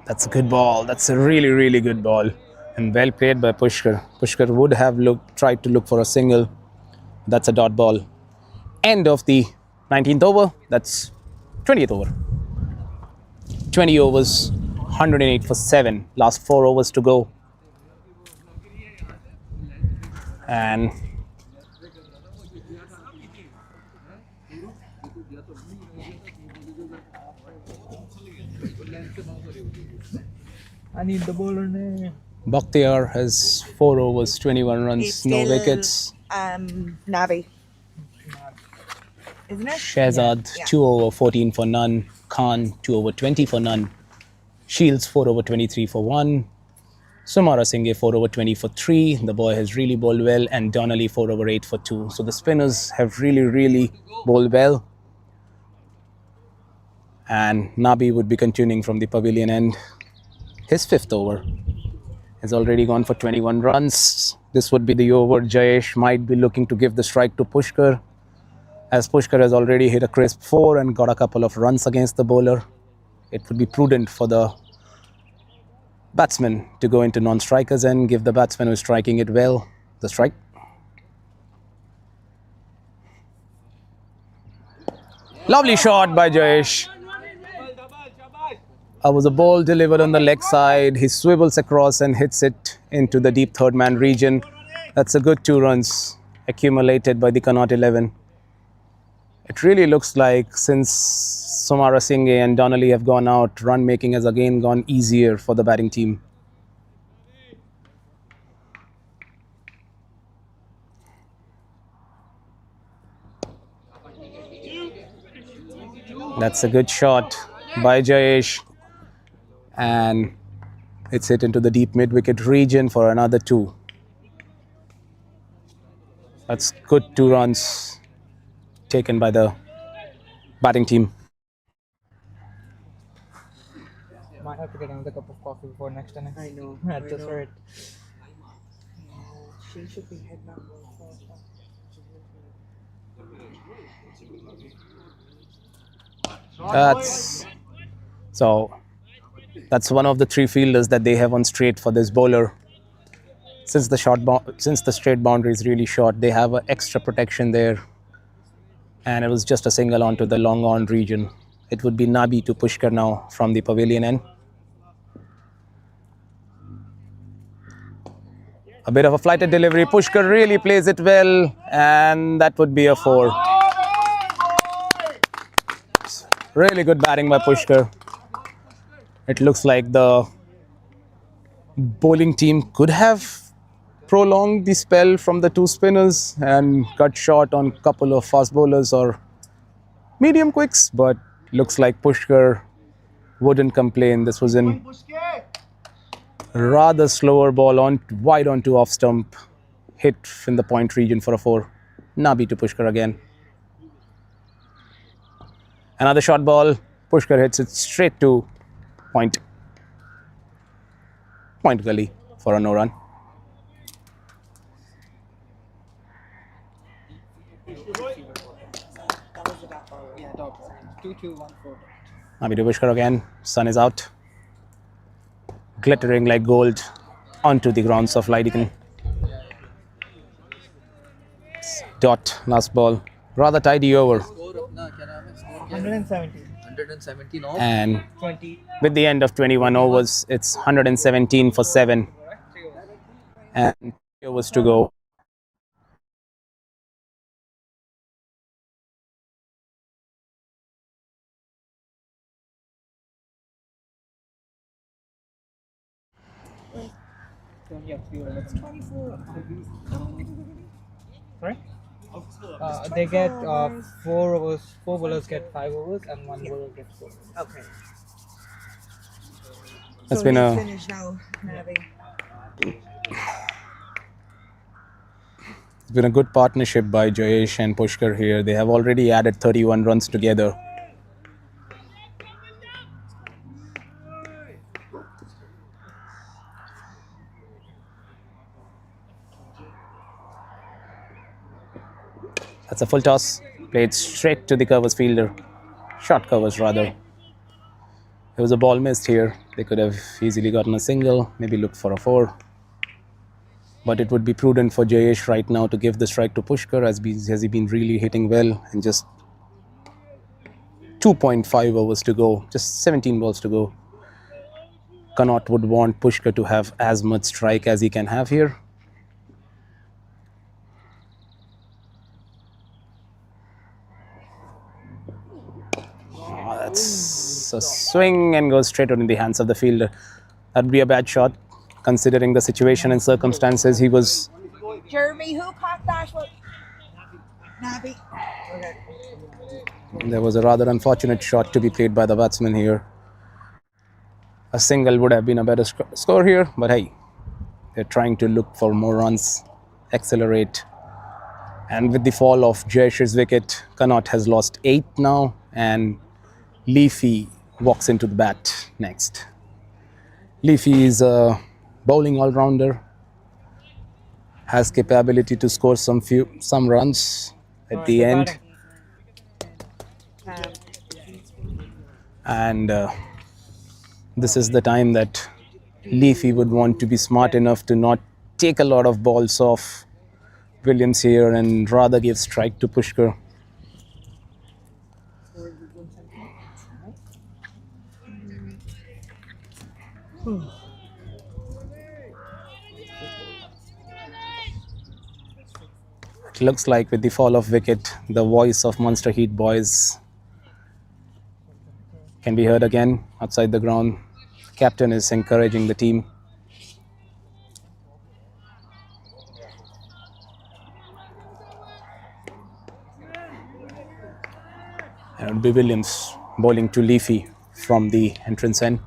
B: That's a good ball. That's a really, really good ball. And well played by Pushkar. Pushkar would have tried to look for a single. That's a dot ball. End of the 19th over. That's 20th over. 20 overs, 108 for 7. Last 4 overs to go. And
A: I need the bowler name.
B: Bakhtiar has 4 overs, 21 runs,
C: He's
B: no
C: still,
B: wickets.
C: Navi. Isn't it?
B: Shehzad,
C: Yeah.
B: 2 over, 14 for none. Khan, 2 over, 20 for none. Shields, 4 over, 23 for 1. Sumara Singh, 4 over, 20 for 3. The boy has really bowled well. And Donnelly, 4 over, 8 for 2. So the spinners have really, really bowled well. And Nabi would be continuing from the pavilion end. His 5th over has already gone for 21 runs. This would be the over. Jayesh might be looking to give the strike to Pushkar, as Pushkar has already hit a crisp 4 and got a couple of runs against the bowler. It would be prudent for the batsman to go into non-strikers and give the batsman who is striking it well the strike. Lovely shot by Jayesh. Was a ball delivered on the leg side. He swivels across and hits it into the deep third man region. That's a good 2 runs accumulated by the Connacht 11. It really looks like since Sumara Singh and Donnelly have gone out, run making has again gone easier for the batting team. That's a good shot by Jayesh. And it's hit into the deep mid-wicket region for another 2. That's good 2 runs taken by the batting team.
A: Might have to get another cup of coffee before next innings.
C: I know.
A: That's just right.
C: She should be heading up.
B: That's one of the 3 fielders that they have on straight for this bowler. Since the straight boundary is really short, they have an extra protection there. And it was just a single onto the long on region. It would be Nabi to Pushkar now from the pavilion end. A bit of a flighted delivery. Pushkar really plays it well, and that would be a 4. Really good batting by Pushkar. It looks like the bowling team could have prolonged the spell from the 2 spinners and cut short on a couple of fast bowlers or medium quicks, but looks like Pushkar wouldn't complain. This was in rather slower ball on wide onto off stump, hit in the point region for a 4. Nabi to Pushkar again. Another short ball. Pushkar hits it straight to point gully for a no run.
A: Yeah, dog. 2-2-1-4.
B: Nabi to Pushkar again. Sun is out. Glittering like gold onto the grounds of Leidiken. Dot, last ball. Rather tidy over.
A: 117 off.
B: And
A: 20.
B: with the end of 21 overs, it's 117 for 7. And 3 overs to go.
A: Yeah, 3 overs.
C: 24.
A: Sorry? They get 4 overs. 4 bowlers get 5 overs, and 1 bowler gets 4.
C: Okay.
B: It's
C: So
B: been
C: he's
B: a
C: finished now, Navi.
B: It's been a good partnership by Jayesh and Pushkar here. They have already added 31 runs together. That's a full toss, played straight to the covers fielder. Short covers rather. There was a ball missed here. They could have easily gotten a single, maybe looked for a 4. But it would be prudent for Jayesh right now to give the strike to Pushkar, as has he been really hitting well, and just 2.5 overs to go, just 17 balls to go. Connacht would want Pushkar to have as much strike as he can have here. That's a swing and goes straight in the hands of the fielder. That'd be a bad shot, considering the situation and circumstances. He was
C: Jeremy, who caught that one? Navi. Okay.
B: There was a rather unfortunate shot to be played by the batsman here. A single would have been a better score here, but hey, they're trying to look for more runs, accelerate. And with the fall of Jayesh's wicket, Connacht has lost 8 now, and Leafy walks into the bat next. Leafy is a bowling all-rounder, has capability to score some runs at the end. And this is the time that Leafy would want to be smart enough to not take a lot of balls off Williams here and rather give strike to Pushkar. It looks like with the fall of wicket, the voice of Munster Heat boys can be heard again outside the ground. Captain is encouraging the team. And it would be Williams bowling to Leafy from the entrance end.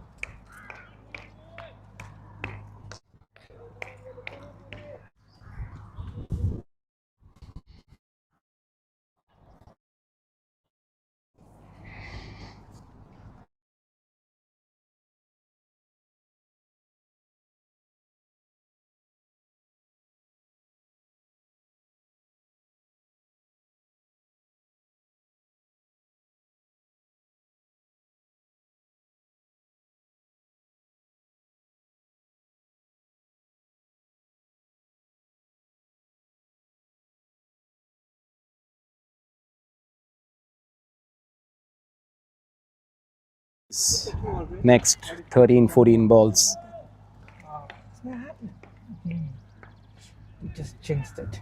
B: Next 13-14 balls.
A: We just jinxed it.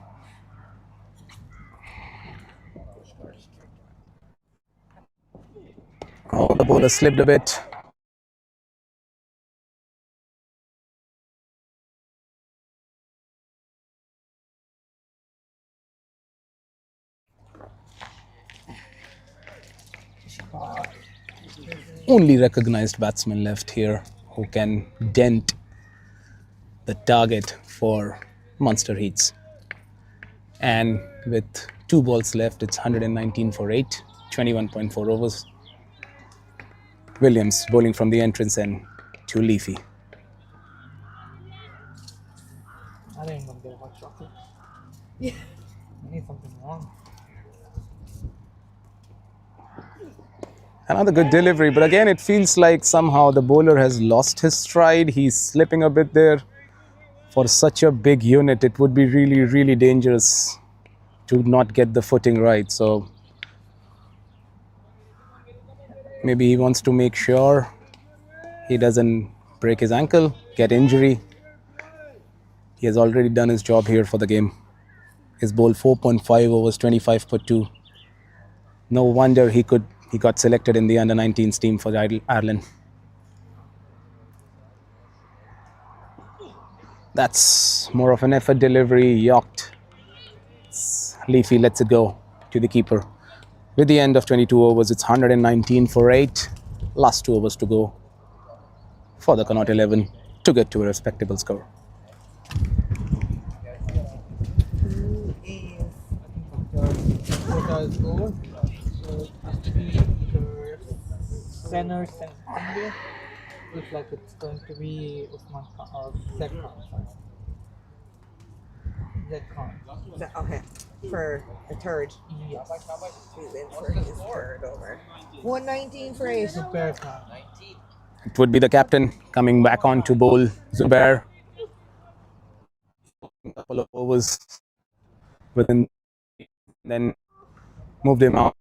B: Oh, the bowler slipped a bit. Only recognized batsman left here who can dent the target for Munster Heats. And with 2 balls left, it's 119 for 8, 21.4 overs. Williams bowling from the entrance end to Leafy.
A: I think I'm gonna get a hot chocolate. Yeah. I need something wrong.
B: Another good delivery, but again it feels like somehow the bowler has lost his stride. He's slipping a bit there. For such a big unit, it would be really, really dangerous to not get the footing right. So Maybe he wants to make sure he doesn't break his ankle, get injury. He has already done his job here for the game. His bowled 4.5 overs, 25 for 2. No wonder he got selected in the under-19s team for Ireland. That's more of an effort delivery. Yacht. Leafy lets it go to the keeper. With the end of 22 overs, it's 119 for 8. Last 2 overs to go for the Connacht 11 to get to a respectable score.
C: Who is
A: Quota is over. So it has to be either Sen or India. Looks like it's going to be Usman Khan or Zed Khan. Sorry. Zed Khan.
C: okay for the third?
A: Yes.
C: He's in for his third over. 119 for 8.
A: Zubair Khan.
B: It would be the captain coming back on to bowl Zubair. A couple of overs within, then moved him out.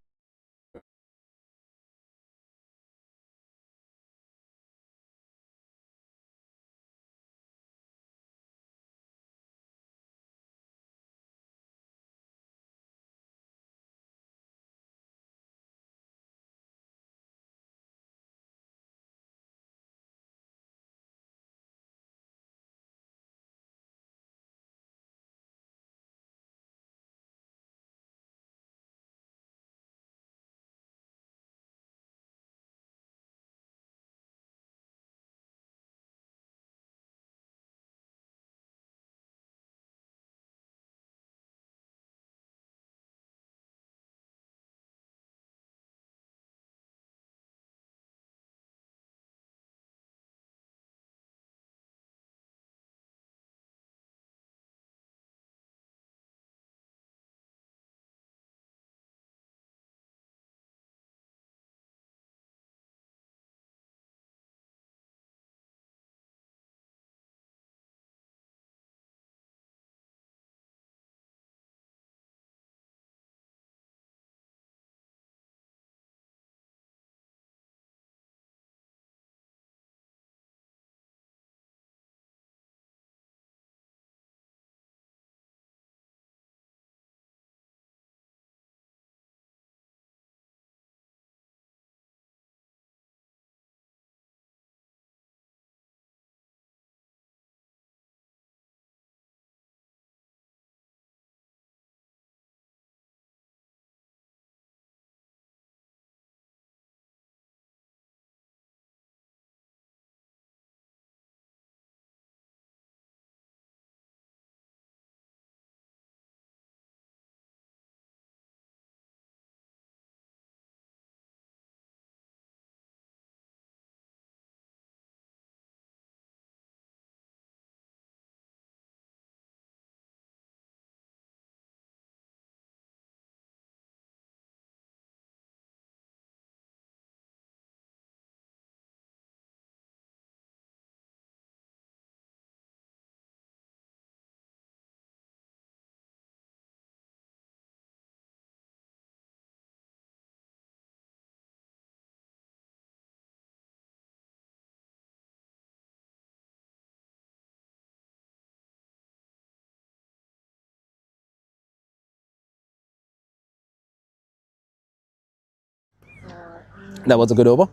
B: That was a good over.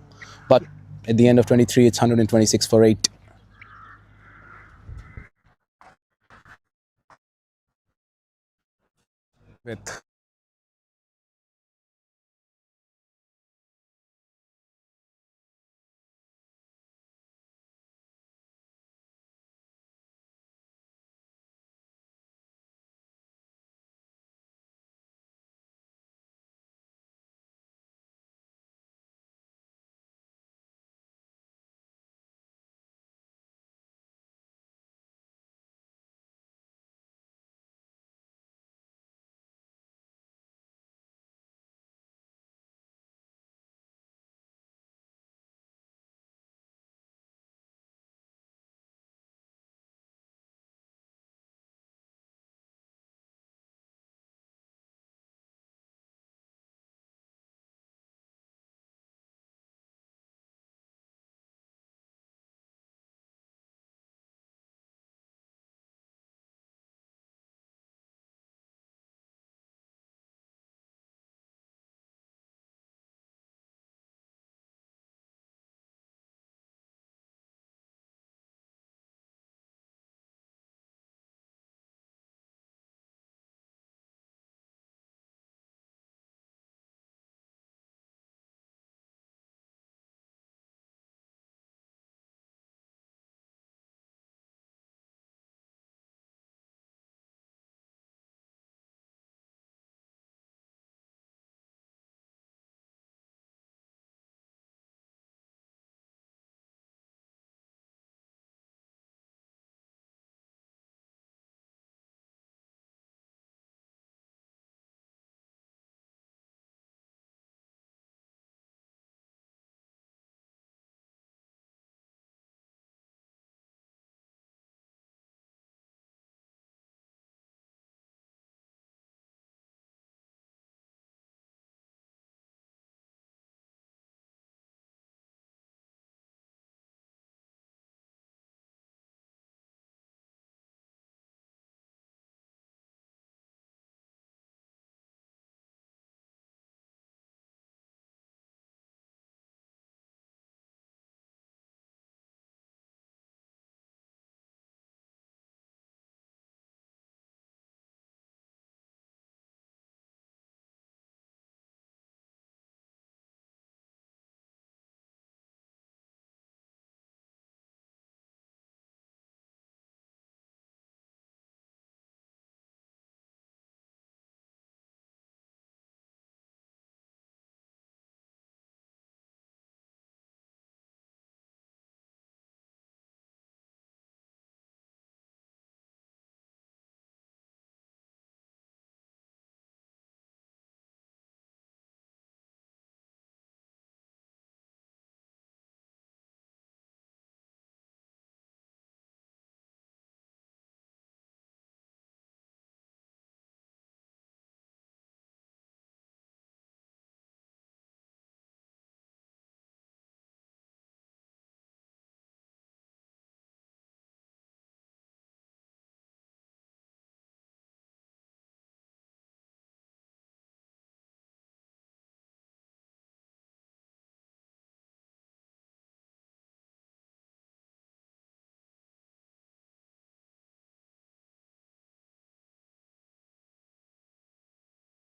B: But at the end of 23, it's 126 for 8. With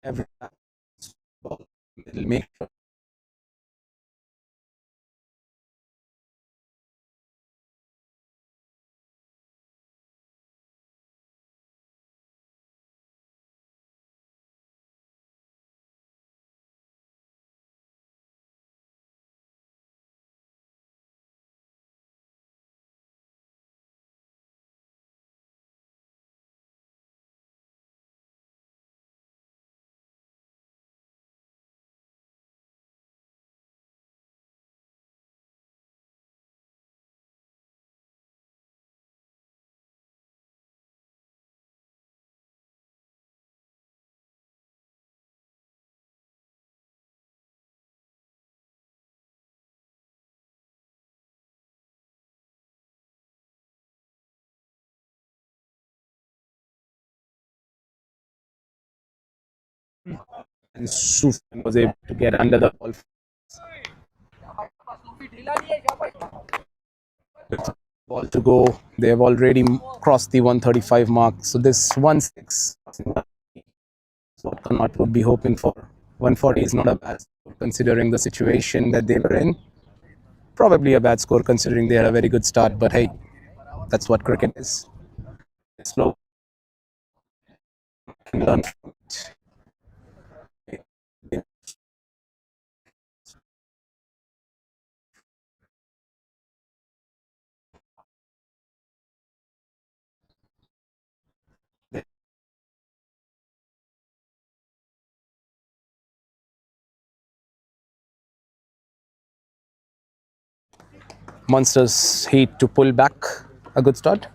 B: every ball. It'll make sure. And Sufyan was able to get under the ball. With ball to go, they have already crossed the 135 mark. So this 1-6 is what Connacht would be hoping for. 140 is not a bad score considering the situation that they were in. Probably a bad score considering they had a very good start, but hey, that's what cricket is. It's slow. Can learn from it. Munster's heat to pull back a good start,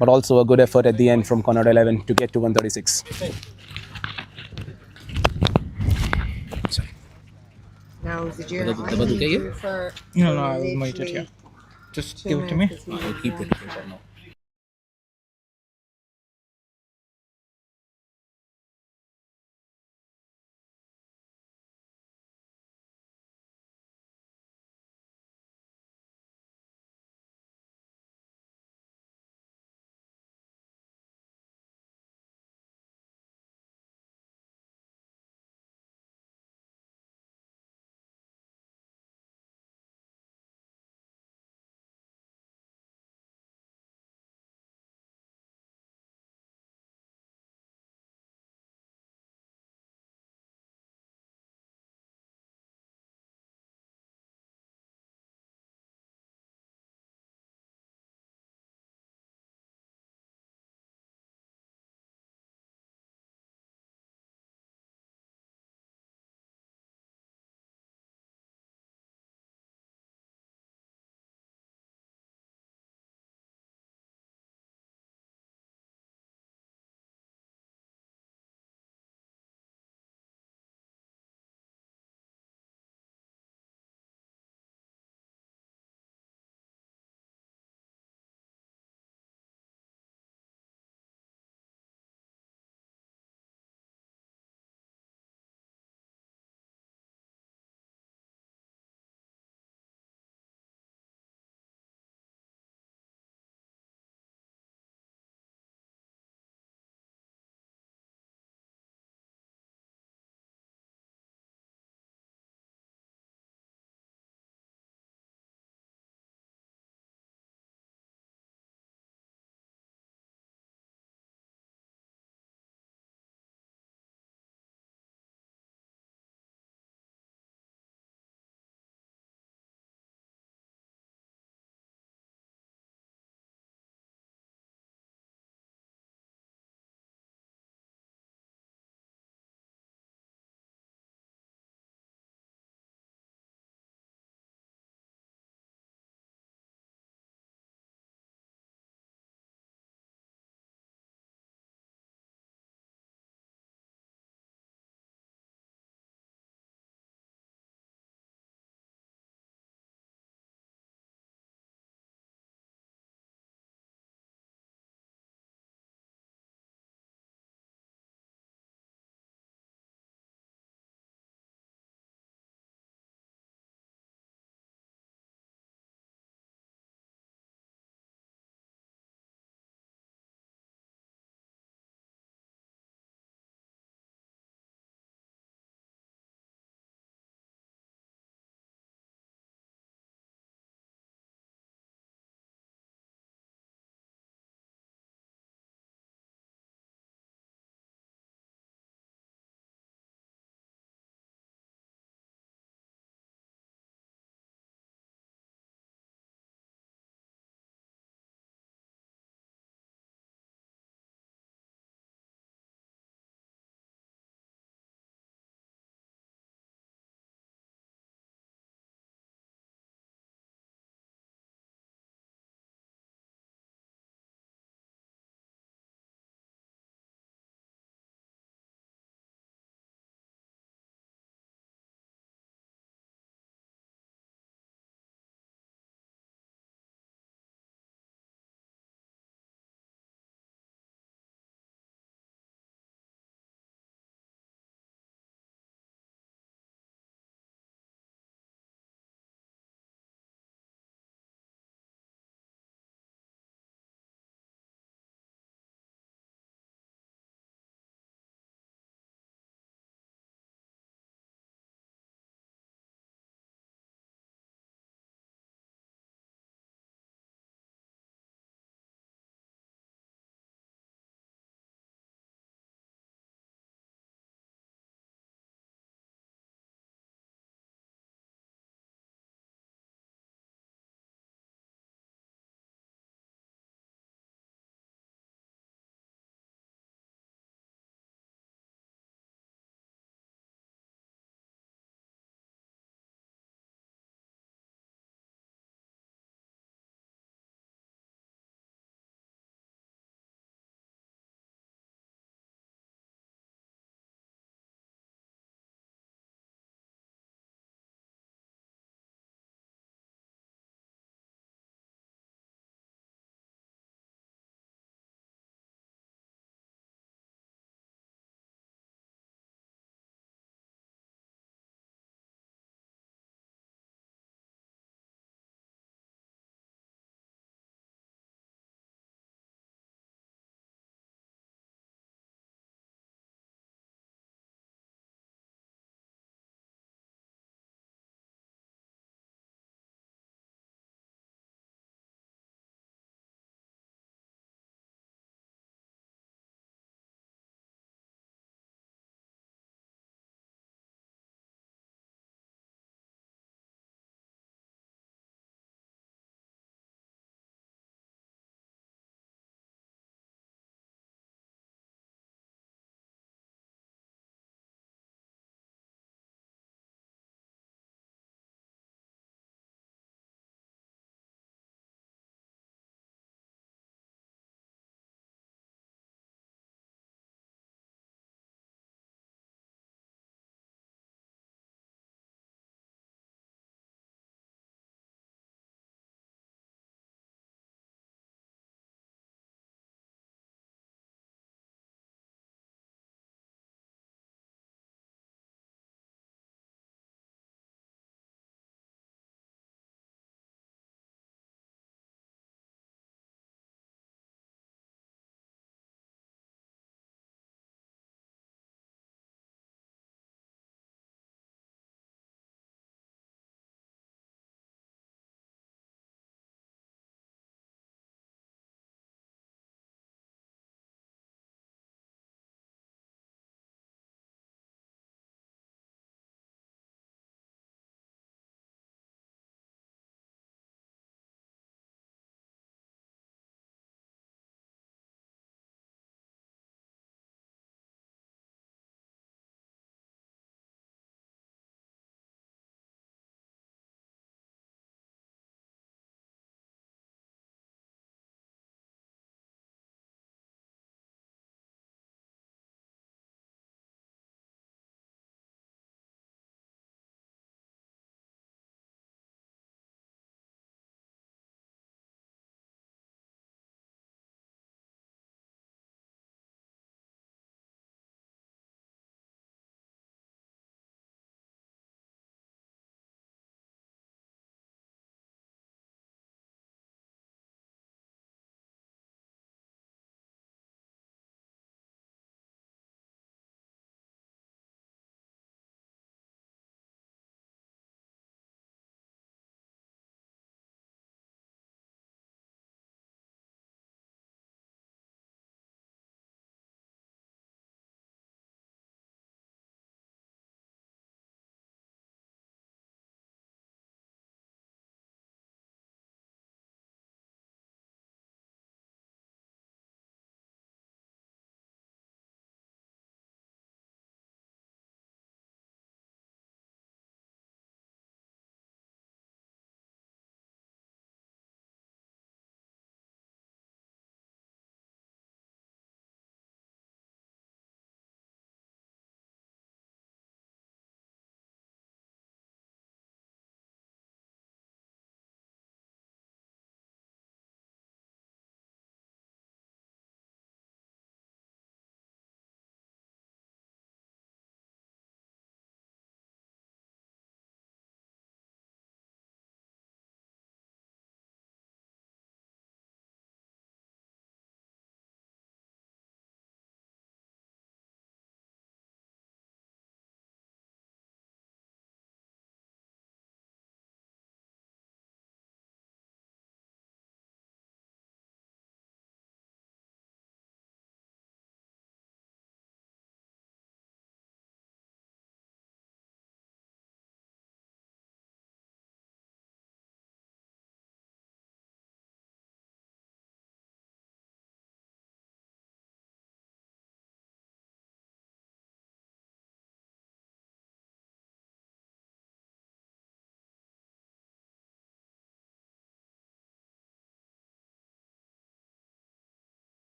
B: but also a good effort at the end from Connacht 11 to get to 136.
C: Now, did you need for
A: No, I will monitor it here. Just give it to me.
B: I'll keep it for now.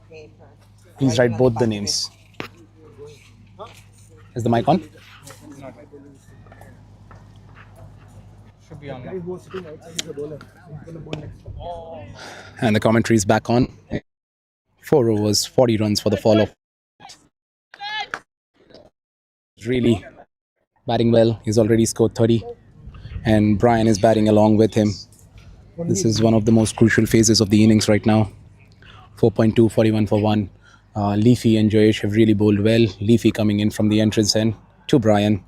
C: paper.
B: Please
C: Writing
B: write
C: on
B: both
C: back
B: the
C: of it.
B: names. Is the mic on?
A: Should be on.
B: And the commentary is back on. 4 overs, 40 runs for the follow. Really batting well. He's already scored 30. And Brian is batting along with him. This is one of the most crucial phases of the innings right now. 4.2, 41 for 1. Leafy and Jayesh have really bowled well. Leafy coming in from the entrance end to Brian.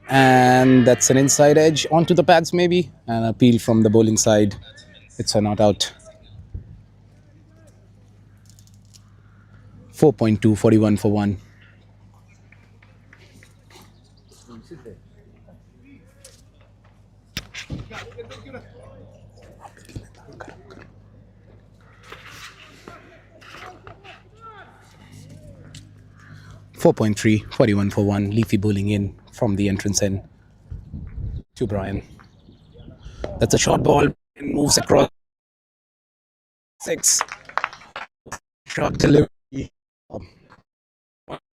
B: And that's an inside edge onto the pads maybe. An appeal from the bowling side. It's a not out. 4.2, 41 for 1. Four point three, 41 for 1. Leafy bowling in from the entrance end to Brian. That's a short ball and moves across 6. Short delivery.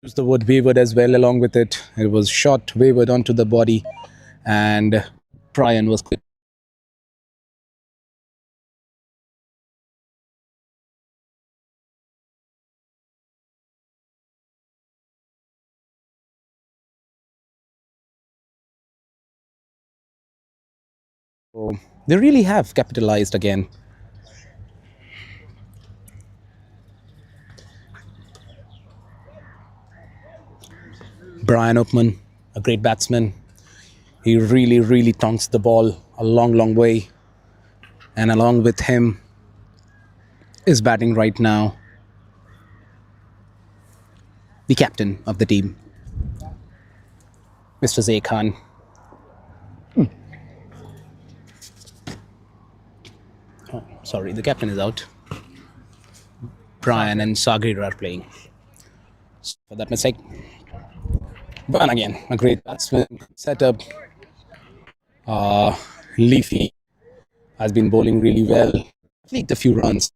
B: Use the word wavered as well along with it. It was shot, wavered onto the body, and Brian was quick. So they really have capitalized again. Brian Oakman, a great batsman. He really, really tonks the ball a long, long way. And along with him is batting right now the captain of the team, Mr. Zay Khan. Oh, sorry, the captain is out. Brian and Sagir are playing. For that mistake. But again, a great batsman setup. Leafy has been bowling really well. Leaked a few runs.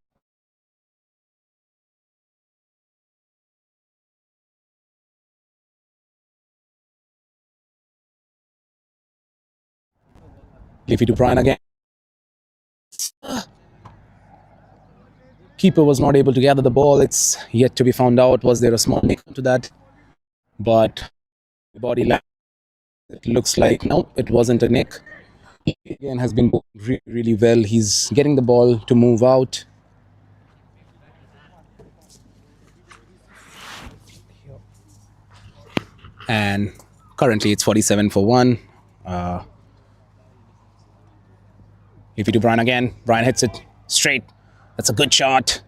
B: Leafy to Brian again. Keeper was not able to gather the ball. It's yet to be found out. Was there a small nick to that? But the body line, it looks like no, it wasn't a nick. Again, has been really, really well. He's getting the ball to move out. And currently it's 47 for 1. Leafy to Brian again. Brian hits it straight. That's a good shot.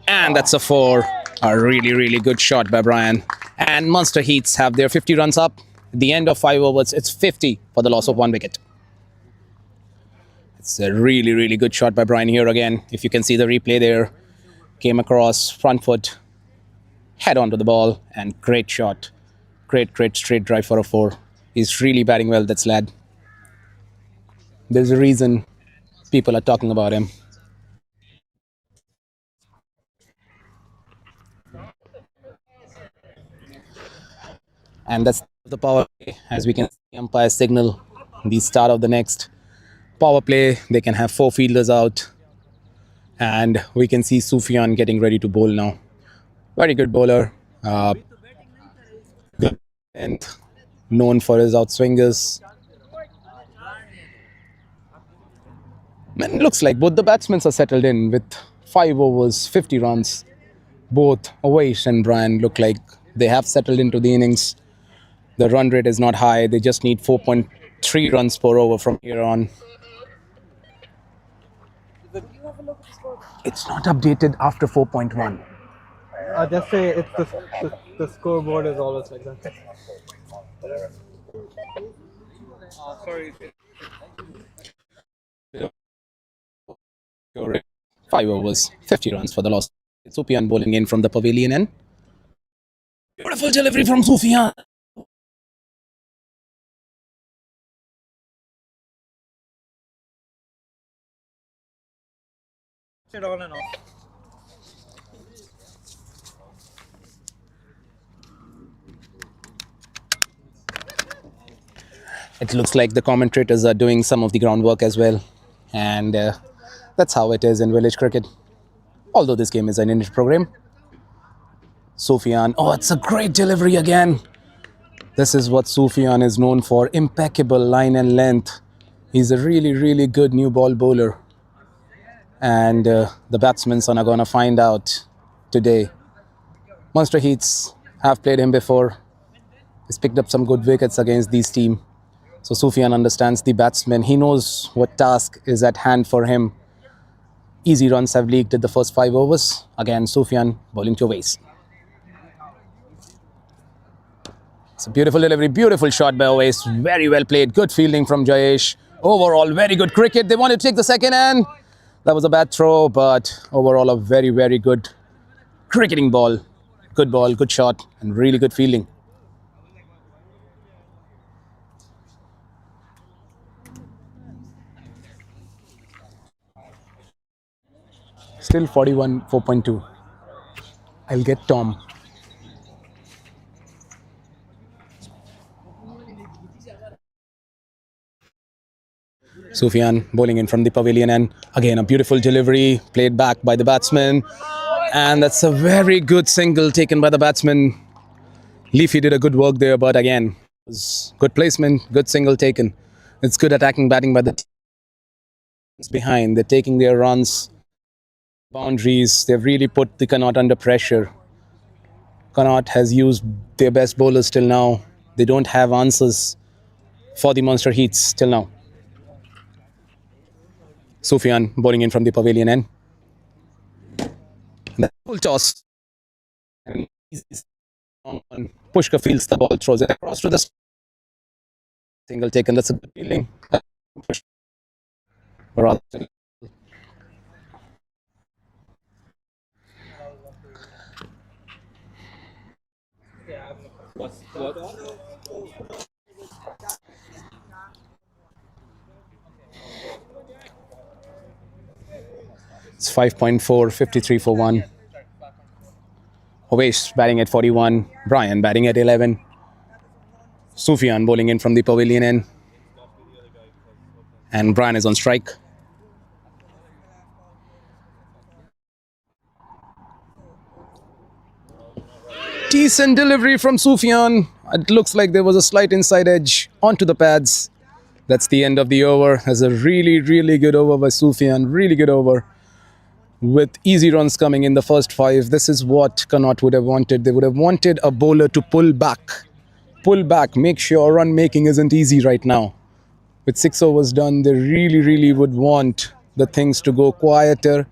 B: And that's a 4. A really, really good shot by Brian. And Munster Heats have their 50 runs up. At the end of 5 overs, it's 50 for the loss of 1 wicket. It's a really, really good shot by Brian here again. If you can see the replay there. Came across front foot, head onto the ball, and great shot. Great, great straight drive for a 4. He's really batting well, that's lad. There's a reason people are talking about him. And that's the power play. As we can see, umpire signal the start of the next power play. They can have 4 fielders out. And we can see Sufyan getting ready to bowl now. Very good bowler. Good and known for his outswingers. Man, looks like both the batsmen are settled in with 5 overs, 50 runs. Both Awais and Brian look like they have settled into the innings. The run rate is not high. They just need 4.3 runs per over from here on. It's not updated after 4.1.
A: I just say it's the scoreboard is always like that. Sorry.
B: 5 overs, 50 runs for the loss. Sufyan bowling in from the pavilion end. Beautiful delivery from Sufyan.
A: On and off.
B: It looks like the commentators are doing some of the groundwork as well. And that's how it is in village cricket. Although this game is an Indian program. Sufyan. Oh, it's a great delivery again. This is what Sufyan is known for. Impeccable line and length. He's a really, really good new ball bowler. And the batsmen are going to find out today. Munster Heats have played him before. He's picked up some good wickets against these team. So Sufyan understands the batsman. He knows what task is at hand for him. Easy runs have leaked at the first 5 overs. Again, Sufyan bowling to Owais. It's a beautiful delivery, beautiful shot by Owais. Very well played. Good fielding from Jayesh. Overall, very good cricket. They wanted to take the second and that was a bad throw, but overall a very, very good cricketing ball. Ball, good shot, and really good fielding. Still 41, 4.2. I'll get Tom. Sufyan bowling in from the pavilion, and again a beautiful delivery played back by the batsman. And that's a very good single taken by the batsman. Leafy did a good work there, but again, it was good placement, good single taken. It's good attacking batting by the teams behind. They're taking their runs, boundaries. They've really put the Connacht under pressure. Connacht has used their best bowlers till now. They don't have answers for the Munster Heats till now. Sufyan bowling in from the pavilion end. And the full toss. And Pushka fields the ball, throws it across to the single taken. That's a good feeling. It's 5.4, 53 for 1. Owais batting at 41. Brian batting at 11. Sufyan bowling in from the pavilion end. And Brian is on strike. Decent delivery from Sufyan. It looks like there was a slight inside edge onto the pads. That's the end of the over. That's a really, really good over by Sufyan. Really good over. With easy runs coming in the first 5. This is what Connacht would have wanted. They would have wanted a bowler to pull back. Pull back. Make sure run making isn't easy right now. With 6 overs done, they really, really would want the things to go quieter.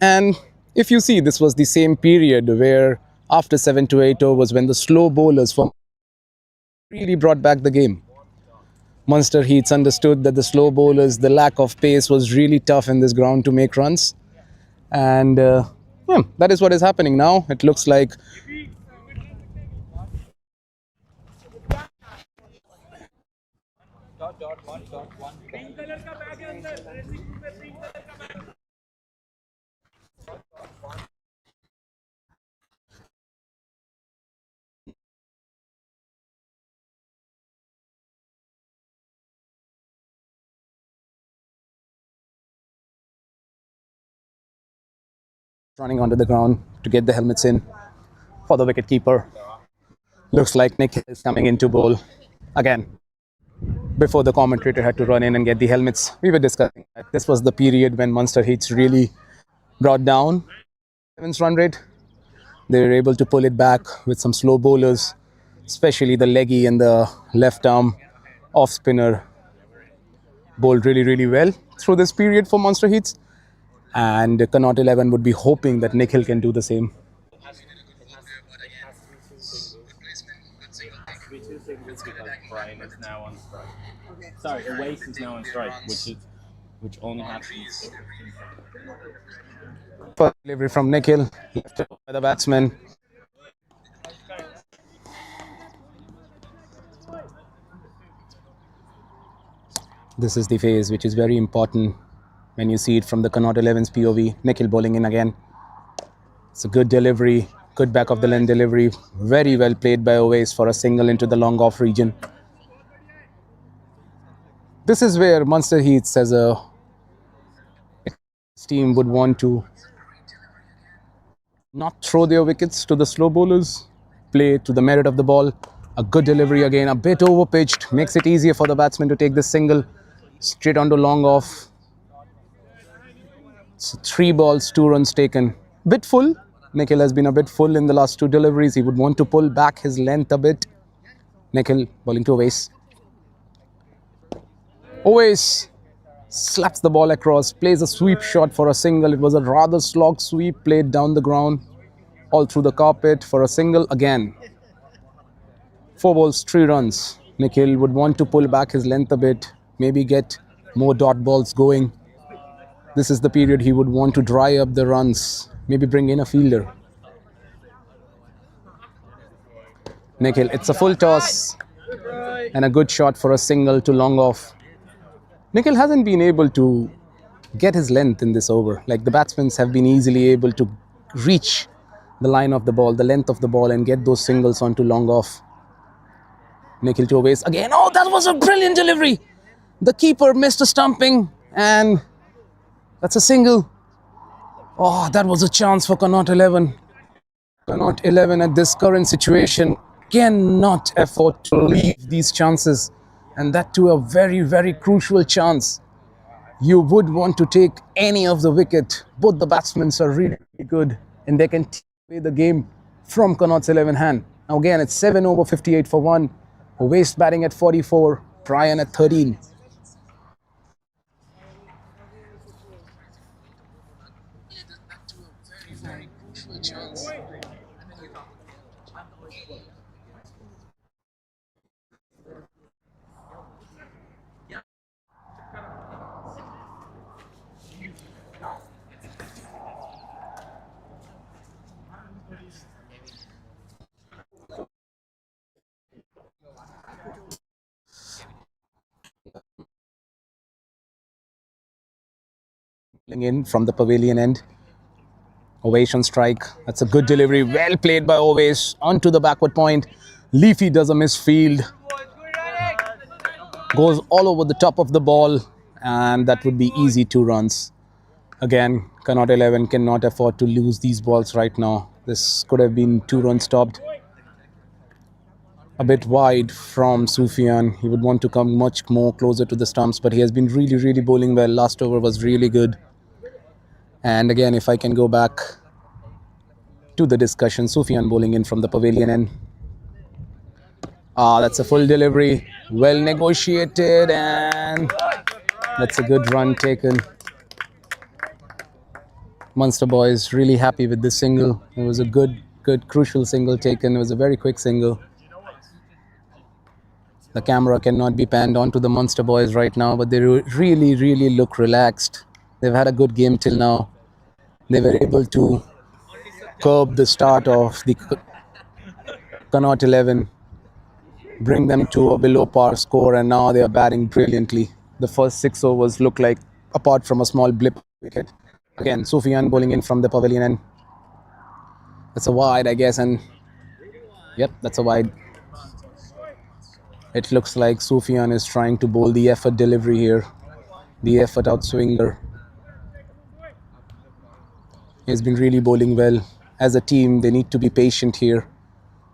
B: And if you see, this was the same period where after 7 to 8 overs, when the slow bowlers from really brought back the game. Munster Heats understood that the slow bowlers, the lack of pace was really tough in this ground to make runs. And yeah, that is what is happening now. It looks like running onto the ground to get the helmets in for the wicket keeper. Looks like Nick is coming in to bowl again. Before the commentator had to run in and get the helmets, we were discussing that this was the period when Munster Heats really brought down 7's run rate. They were able to pull it back with some slow bowlers, especially the leggy and the left arm off spinner bowled really, really well through this period for Munster Heats. And Connacht 11 would be hoping that Nikhil can do the same.
E: Brian is now on strike. Sorry, Owais is now on strike, which only happens.
B: First delivery from Nikhil, left by the batsman. This is the phase which is very important when you see it from the Connacht 11's POV. Nikhil bowling in again. It's a good delivery, good back of the lane delivery. Very well played by Owais for a single into the long off region. This is where Munster Heats as a team would want to not throw their wickets to the slow bowlers, play to the merit of the ball. A good delivery again, a bit overpitched, makes it easier for the batsman to take this single straight onto long off. So 3 balls, 2 runs taken. Bit full. Nikhil has been a bit full in the last 2 deliveries. He would want to pull back his length a bit. Nikhil bowling to Owais. Owais slaps the ball across, plays a sweep shot for a single. It was a rather slog sweep played down the ground, all through the carpet for a single again. 4 balls, 3 runs. Nikhil would want to pull back his length a bit, maybe get more dot balls going. This is the period he would want to dry up the runs, maybe bring in a fielder. Nikhil, it's a full toss and a good shot for a single to long off. Nikhil hasn't been able to get his length in this over. Like the batsmen have been easily able to reach the line of the ball, the length of the ball, and get those singles onto long off. Nikhil to Owais again. Oh, that was a brilliant delivery. The keeper missed a stumping and that's a single. Oh, that was a chance for Connacht 11. Connacht 11 at this current situation cannot afford to leave these chances, and that too a very, very crucial chance. You would want to take any of the wicket. Both the batsmen are really good and they can take away the game from Connacht's 11 hand. Now again, it's 7 over 58 for 1. Owais batting at 44, Brian at 13. In from the pavilion end. Owais on strike. That's a good delivery. Well played by Owais. Onto the backward point. Leafy does a misfield. Goes all over the top of the ball. And that would be easy 2 runs. Again, Connacht 11 cannot afford to lose these balls right now. This could have been 2 runs stopped. A bit wide from Sufyan. He would want to come much more closer to the stumps. But he has been really, really bowling well. Last over was really good. And again, if I can go back to the discussion, Sufyan bowling in from the pavilion end. That's a full delivery. Well negotiated and that's a good run taken. Munster boys really happy with this single. It was a good, crucial single taken. It was a very quick single. The camera cannot be panned onto the Munster boys right now, but they really, really look relaxed. They've had a good game till now. They were able to curb the start of the Connacht 11, bring them to a below par score, and now they are batting brilliantly. The first 6 overs look like, apart from a small blip wicket. Again, Sufyan bowling in from the pavilion end. That's a wide, I guess, and yep, that's a wide. It looks like Sufyan is trying to bowl the effort delivery here, the effort outswinger. He's been really bowling well. As a team, they need to be patient here.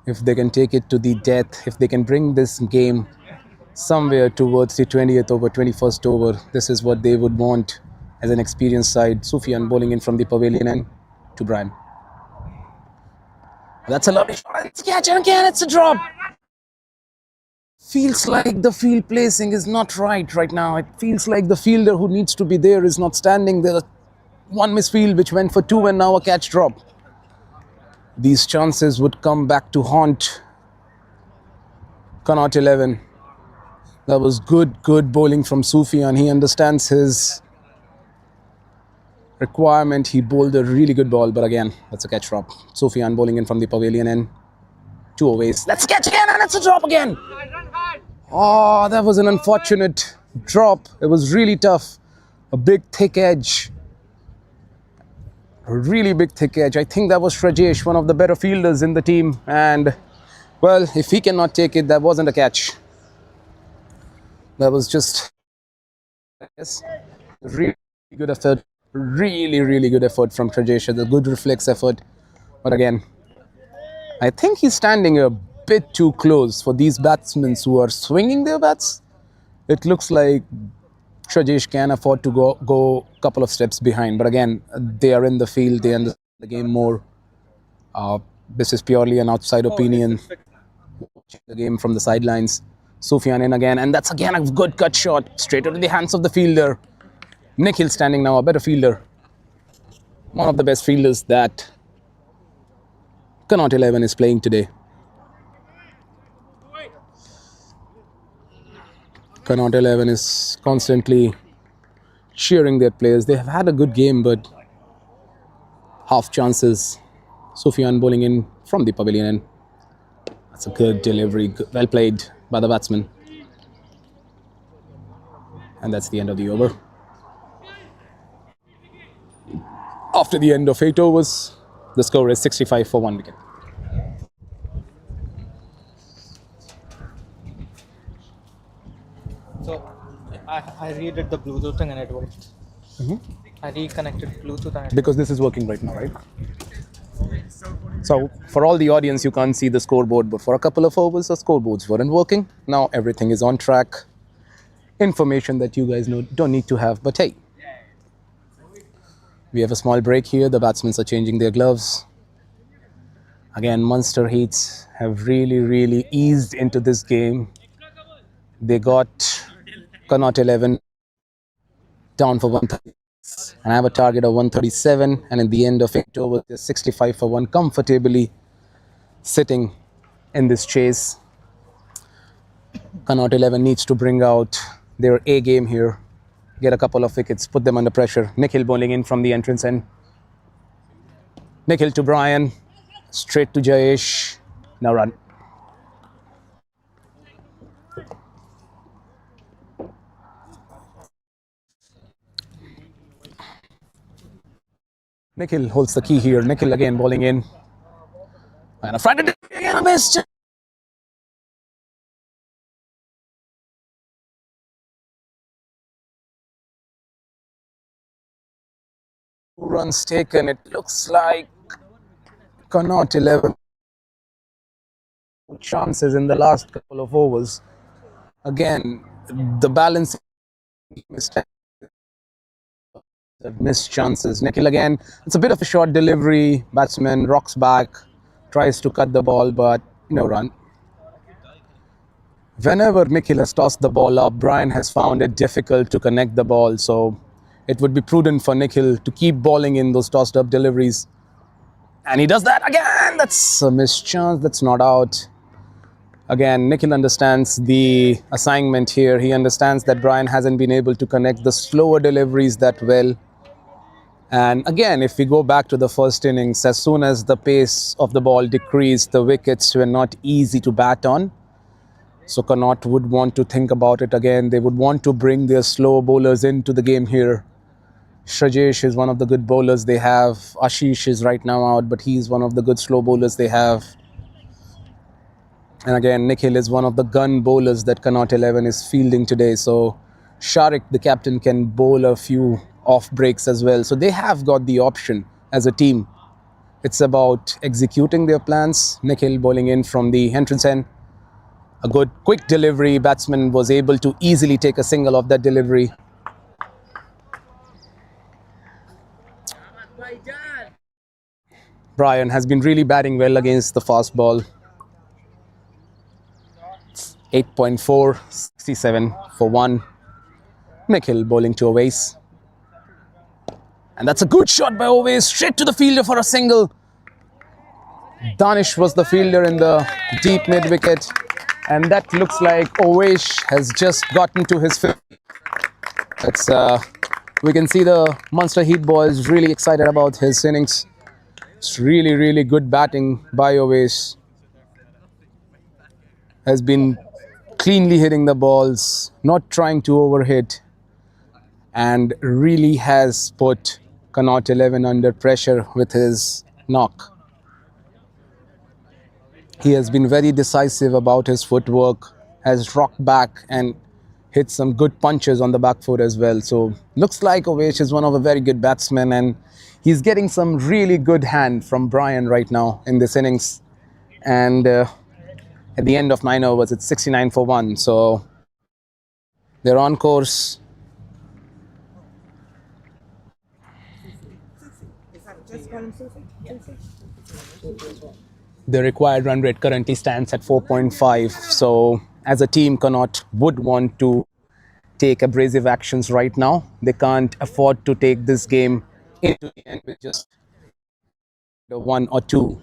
B: If they can take it to the death, if they can bring this game somewhere towards the 20th over, 21st over, this is what they would want as an experienced side. Sufyan bowling in from the pavilion end to Brian. That's a lovely shot. It's a catch and again it's a drop. Feels like the field placing is not right now. It feels like the fielder who needs to be there is not standing there. One misfield which went for 2 and now a catch drop. These chances would come back to haunt Connacht 11. That was good bowling from Sufyan. He understands his requirement. He bowled a really good ball, but again, that's a catch drop. Sufyan bowling in from the pavilion end. 2 Owais. Let's catch again and it's a drop again. Oh, that was an unfortunate drop. It was really tough. A big thick edge. A really big thick edge. I think that was Rajesh, one of the better fielders in the team. And, well, if he cannot take it, that wasn't a catch. That was just Yes, really good effort. Really good effort from Trajesh. A good reflex effort. But again, I think he's standing a bit too close for these batsmen who are swinging their bats. It looks like Trajesh can afford to go a couple of steps behind. But again, they are in the field. They understand the game more. This is purely an outside opinion. The game from the sidelines. Sufyan in again, and that's again a good cut shot straight into the hands of the fielder. Nikhil standing now, a better fielder. One of the best fielders that Connacht 11 is playing today. Connacht 11 is constantly cheering their players. They have had a good game, but half chances. Sufyan bowling in from the pavilion, and that's a good delivery, well played by the batsman. And that's the end of the over. After the end of 8 overs, the score is 65 for 1 wicket.
A: So I redid the Bluetooth thing and it worked. I reconnected Bluetooth and it
B: Because this is working right now, right? So for all the audience, you can't see the scoreboard, but for a couple of overs, the scoreboards weren't working. Now everything is on track. Information that you guys don't need to have, but hey, we have a small break here. The batsmen are changing their gloves. Again, Munster heats have really eased into this game. They got Connacht 11 down for 130, and I have a target of 137. And in the end of 8 overs, they're 65 for 1, comfortably sitting in this chase. Connacht 11 needs to bring out their A game here, get a couple of wickets, put them under pressure. Nikhil bowling in from the entrance end. Nikhil to Brian, straight to Jayesh. Now run. Nikhil holds the key here. Nikhil again bowling in. And a front again, a miss. Runs taken. It looks like Connacht 11 chances in the last couple of overs. Again, the balance missed chances. Nikhil again, it's a bit of a short delivery. Batsman rocks back, tries to cut the ball, but no run. Whenever Nikhil has tossed the ball up, Brian has found it difficult to connect the ball. So it would be prudent for Nikhil to keep bowling in those tossed up deliveries. And he does that again. That's a missed chance. That's not out. Again, Nikhil understands the assignment here. He understands that Brian hasn't been able to connect the slower deliveries that well. And again, if we go back to the first innings, as soon as the pace of the ball decreased, the wickets were not easy to bat on. So Connacht would want to think about it again. They would want to bring their slow bowlers into the game here. Trajesh is one of the good bowlers they have. Ashish is right now out, but he's one of the good slow bowlers they have. And again, Nikhil is one of the gun bowlers that Connacht 11 is fielding today. So Sharik, the captain, can bowl a few off breaks as well. So they have got the option as a team. It's about executing their plans. Nikhil bowling in from the entrance end. A good quick delivery. Batsman was able to easily take a single off that delivery. Brian has been really batting well against the fast ball. 8.4, 67 for 1. Nikhil bowling to Owais. And that's a good shot by Owais, straight to the fielder for a single. Danish was the fielder in the deep mid-wicket. And that looks like Owais has just gotten to his fifth. We can see the Munster Heat boys really excited about his innings. It's really good batting by Owais. Has been cleanly hitting the balls, not trying to overhit, and really has put Connacht 11 under pressure with his knock. He has been very decisive about his footwork, has rocked back and hit some good punches on the back foot as well. So looks like Ovesh is one of a very good batsmen, and he's getting some really good hand from Brian right now in this innings. And at the end of 9 overs, it's 69 for 1. So they're on course.
C: Is that just call him Sufi?
B: The required run rate currently stands at 4.5. So as a team, Connacht would want to take abrasive actions right now. They can't afford to take this game into the end with just the 1 or 2.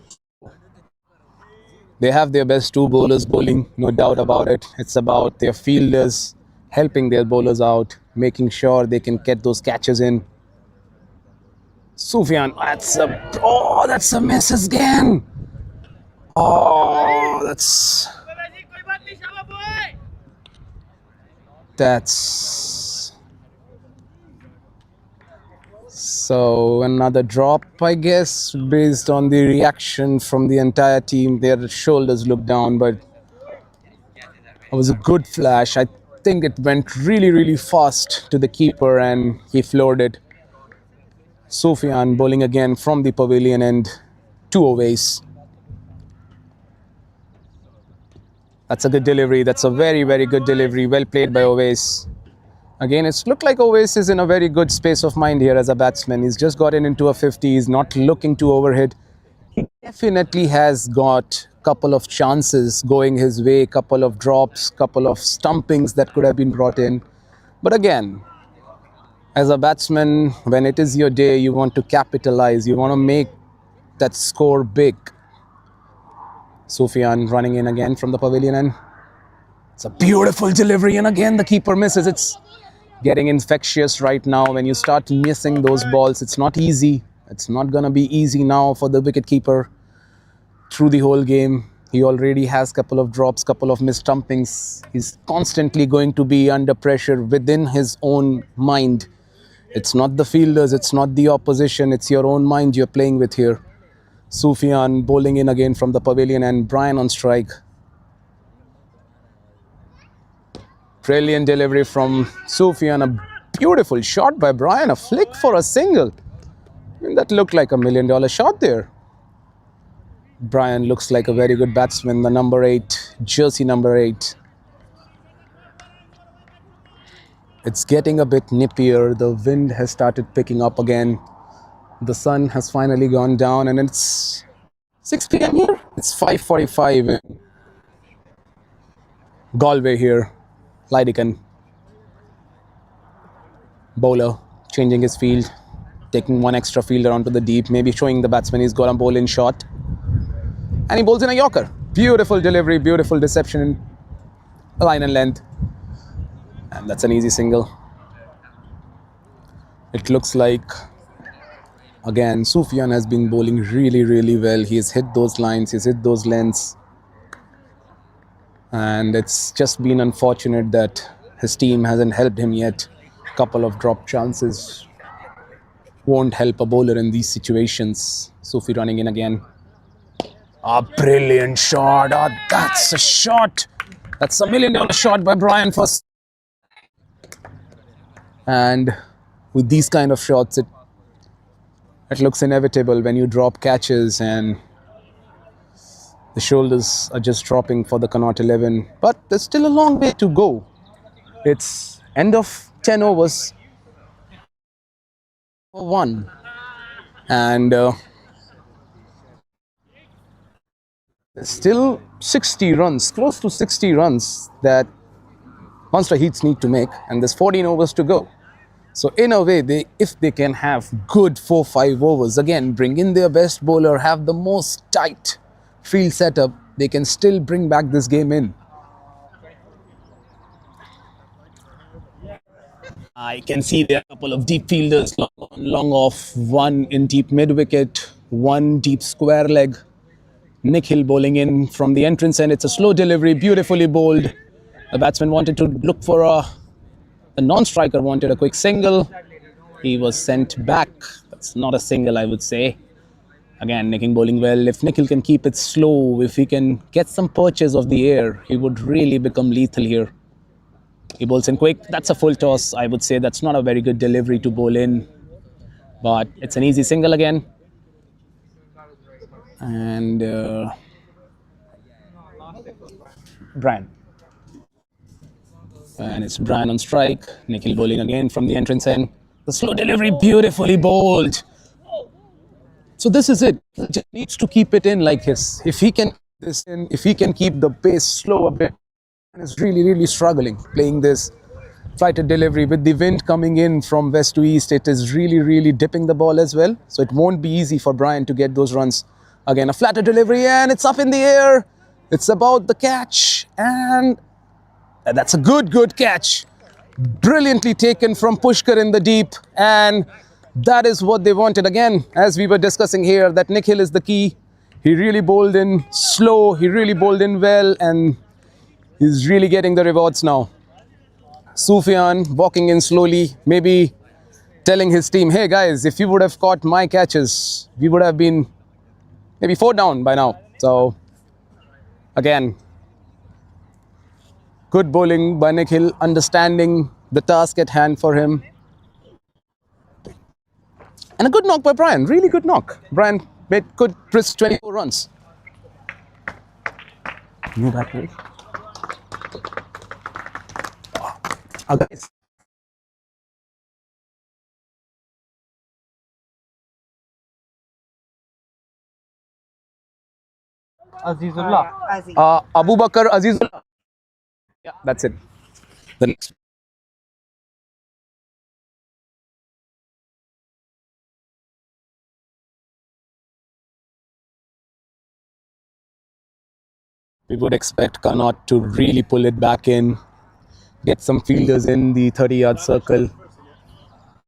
B: They have their best 2 bowlers bowling, no doubt about it. It's about their fielders helping their bowlers out, making sure they can get those catches in. Sufyan, that's a miss again. Oh, that's so another drop, I guess, based on the reaction from the entire team. Their shoulders looked down, but it was a good flash. I think it went really, really fast to the keeper and he floored it. Sufyan bowling again from the pavilion end, 2 aways. That's a good delivery. That's a very, very good delivery. Well played by Ovesh. Again, it's looked like Ovesh is in a very good space of mind here as a batsman. He's just gotten into a 50. He's not looking to overhit. He definitely has got a couple of chances going his way, couple of drops, couple of stumpings that could have been brought in. But again, as a batsman, when it is your day, you want to capitalize. You want to make that score big. Sufyan running in again from the pavilion end. It's a beautiful delivery, and again the keeper misses. It's getting infectious right now. When you start missing those balls, it's not easy. It's not going to be easy now for the wicketkeeper through the whole game. He already has a couple of drops, couple of missed stumpings. He's constantly going to be under pressure within his own mind. It's not the fielders, it's not the opposition, it's your own mind you're playing with here. Sufyan bowling in again from the pavilion and Brian on strike. Brilliant delivery from Sufyan. A beautiful shot by Brian. A flick for a single. I mean, that looked like $1 million shot there. Brian looks like a very good batsman. The number 8, jersey number 8. It's getting a bit nippier. The wind has started picking up again. The sun has finally gone down and it's 6 p.m. here. It's 5:45 in Galway here. Lydican. Bowler changing his field, taking one extra fielder onto the deep, maybe showing the batsman he's got a bowl in shot. And he bowls in a Yorker. Beautiful delivery, beautiful deception in line and length. And that's an easy single. It looks like, again, Sufyan has been bowling really, really well. He's hit those lines, he's hit those lengths. And it's just been unfortunate that his team hasn't helped him yet. Couple of drop chances won't help a bowler in these situations. Sufi running in again. A brilliant shot. Oh, that's a shot. That's $1 million shot by Brian first. And with these kind of shots, it looks inevitable when you drop catches and the shoulders are just dropping for the Connacht 11. But there's still a long way to go. It's end of 10 overs. 1. And there's still 60 runs, close to 60 runs that Munster Heats need to make. And there's 14 overs to go. So in a way, if they can have good 4-5 overs, again, bring in their best bowler, have the most tight field setup, they can still bring back this game in. I can see there are a couple of deep fielders long off, one in deep mid-wicket, one deep square leg. Nick Hill bowling in from the entrance end. It's a slow delivery, beautifully bowled. The batsman wanted to look for the non-striker wanted a quick single. He was sent back. That's not a single, I would say. Again, Nick bowling well. If Nikhil can keep it slow, if he can get some perches of the air, he would really become lethal here. He bowls in quick. That's a full toss. I would say that's not a very good delivery to bowl in, but it's an easy single again. And Brian. And it's Brian on strike. Nikhil bowling again from the entrance end. The slow delivery, beautifully bowled. So this is it. He just needs to keep it in like this. If he can if he can keep the pace slow a bit, and is really struggling playing this flighted delivery with the wind coming in from west to east. It is really dipping the ball as well. So it won't be easy for Brian to get those runs. Again, a flatter delivery and it's up in the air. It's about the catch and that's a good catch. Brilliantly taken from Pushkar in the deep, and that is what they wanted. Again, as we were discussing here, that Nikhil is the key. He really bowled in slow, he really bowled in well, and he's really getting the rewards now. Sufyan walking in slowly, maybe telling his team, hey guys, if you would have caught my catches, we would have been maybe 4 down by now. So again, good bowling by Nikhil, understanding the task at hand for him. And a good knock by Brian, really good knock. Brian could risk 24 runs. New back leg. Guys.
A: Azizullah.
B: Abu Bakr Azizullah. Yeah, that's it. The next. We would expect Connacht to really pull it back in, get some fielders in the 30-yard circle,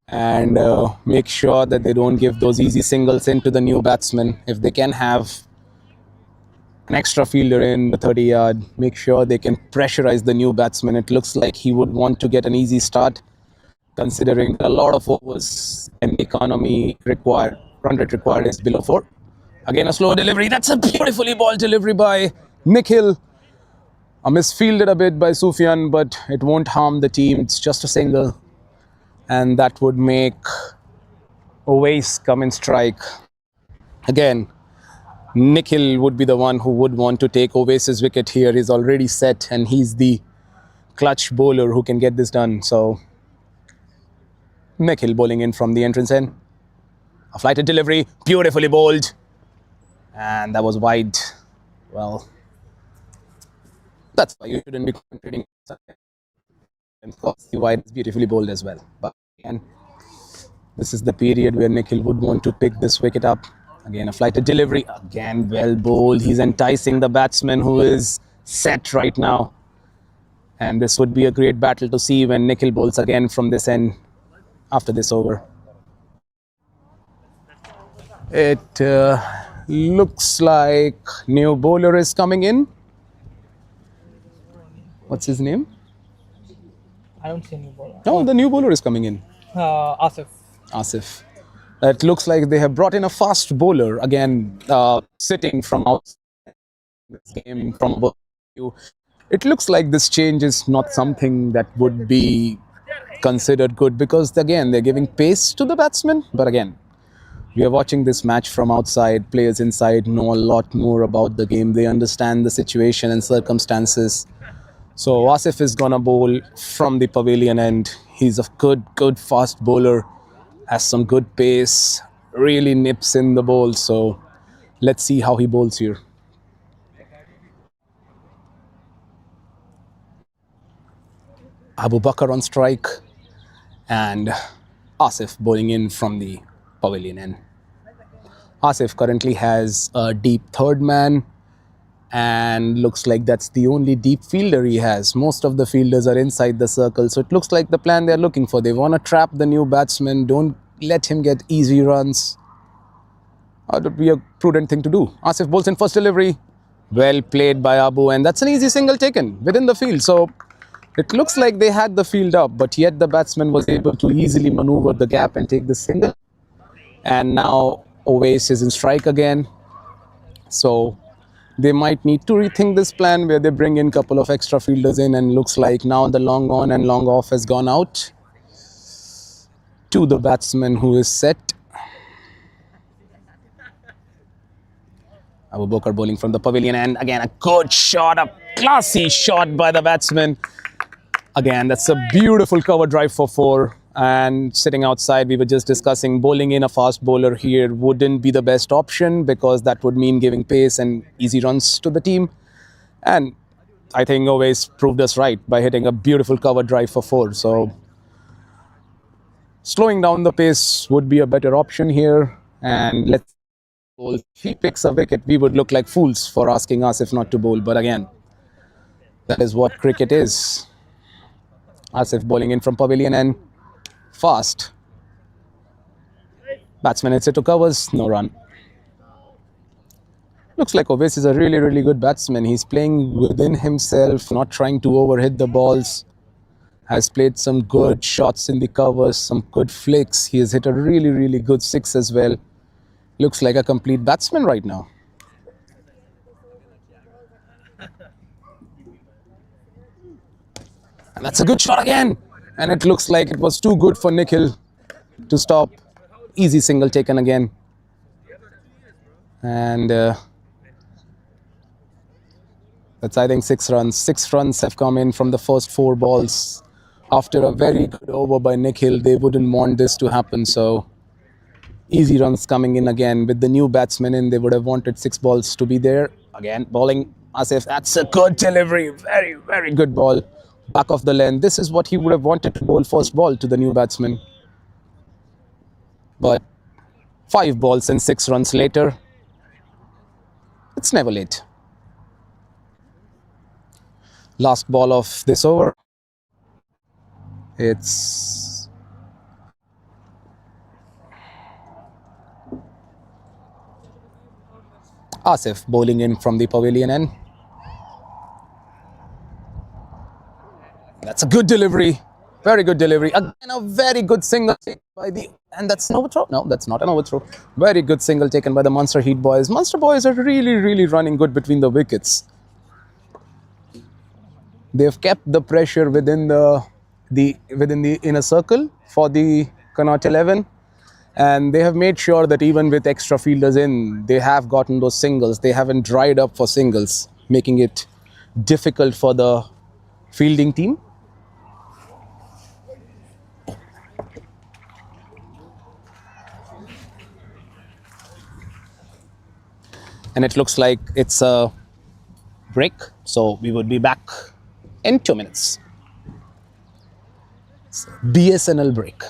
B: and make sure that they don't give those easy singles into the new batsmen. If they can have an extra fielder in the 30-yard, make sure they can pressurize the new batsman. It looks like he would want to get an easy start, considering a lot of overs and the economy required, run rate required is below 4. Again, a slow delivery. That's a beautifully ball delivery by Nikhil. Misfielded a bit by Sufyan, but it won't harm the team. It's just a single. And that would make Owais come in strike. Again, Nikhil would be the one who would want to take Owais's wicket here. He's already set and he's the clutch bowler who can get this done. So Nikhil bowling in from the entrance end. A flighted delivery, beautifully bowled. And that was wide. Well, that's why you shouldn't be concentrating. And of course, the wide is beautifully bowled as well. But again, this is the period where Nikhil would want to pick this wicket up. Again, a flighted delivery. Again, well bowled. He's enticing the batsman who is set right now. And this would be a great battle to see when Nikhil bowls again from this end after this over. It looks like new bowler is coming in. What's his name?
A: I don't see any bowler.
B: No, the new bowler is coming in.
A: Asif.
B: Asif. It looks like they have brought in a fast bowler. Again, sitting from outside this game from above you. It looks like this change is not something that would be considered good because, again, they're giving pace to the batsmen. But again, we are watching this match from outside. Players inside know a lot more about the game. They understand the situation and circumstances. So Asif is gonna bowl from the pavilion end. He's a good fast bowler, has some good pace, really nips in the bowl. So let's see how he bowls here. Abu Bakr on strike and Asif bowling in from the pavilion end. Asif currently has a deep third man and looks like that's the only deep fielder he has. Most of the fielders are inside the circle, so it looks like the plan they're looking for. They want to trap the new batsman, don't let him get easy runs. That would be a prudent thing to do. Asif bowls in first delivery. Well played by Abu, and that's an easy single taken within the field. So it looks like they had the field up, but yet the batsman was able to easily maneuver the gap and take the single. And now Owais is in strike again. So they might need to rethink this plan where they bring in a couple of extra fielders in, and looks like now the long on and long off has gone out to the batsman who is set. Abu Bakr bowling from the pavilion, and again a good shot, a classy shot by the batsman. Again, that's a beautiful cover drive for 4. And sitting outside, we were just discussing bowling in a fast bowler here wouldn't be the best option, because that would mean giving pace and easy runs to the team. And I think always proved us right by hitting a beautiful cover drive for 4. So slowing down the pace would be a better option here. And let's bowl. If he picks a wicket, we would look like fools for asking us if not to bowl. But again, that is what cricket is. Asif bowling in from pavilion and fast. Batsman hits it to covers, no run. Looks like Ovis is a really, really good batsman. He's playing within himself, not trying to overhit the balls. Has played some good shots in the covers, some good flicks. He has hit a really, really good 6 as well. Looks like a complete batsman right now. And that's a good shot again. And it looks like it was too good for Nikhil to stop. Easy single taken again. And that's, I think, 6 runs. 6 runs have come in from the first 4 balls. After a very good over by Nikhil, they wouldn't want this to happen. So easy runs coming in again. With the new batsman in, they would have wanted 6 balls to be there. Again, bowling Asif. That's a good delivery. Very, very good ball. Back of the length. This is what he would have wanted to bowl first ball to the new batsman. But 5 balls and 6 runs later, it's never late. Last ball of this over. It's Asif bowling in from the pavilion end. That's a good delivery. Very good delivery. Again, a very good single taken by the... And that's an overthrow? No, that's not an overthrow. Very good single taken by the Munster Heat boys. Munster boys are really, really running good between the wickets. They've kept the pressure within the inner circle for the Connacht 11. And they have made sure that even with extra fielders in, they have gotten those singles. They haven't dried up for singles, making it difficult for the fielding team. And it looks like it's a break, so we would be back in 2 minutes. It's a BSNL break.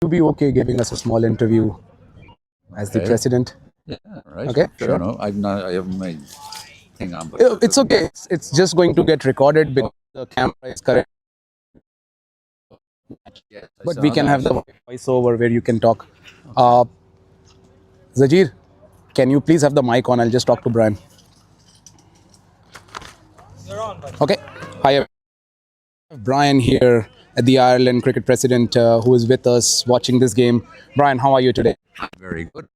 B: you be okay giving us a small interview as the
F: Okay.
B: president?
F: Yeah, right.
B: Okay,
F: I
B: sure.
F: don't know. I haven't my thing on, but
B: It's okay. It's just going to get recorded because the camera is correct.
F: yes, I
B: But
F: saw
B: we can
F: that.
B: have the voiceover where you can talk. Zajir, can you please have the mic on? I'll just talk to Brian.
A: You're on, buddy.
B: Okay. Hi, everyone. Brian here at the Ireland cricket president who is with us watching this game. Brian, how are you today?
F: Very good.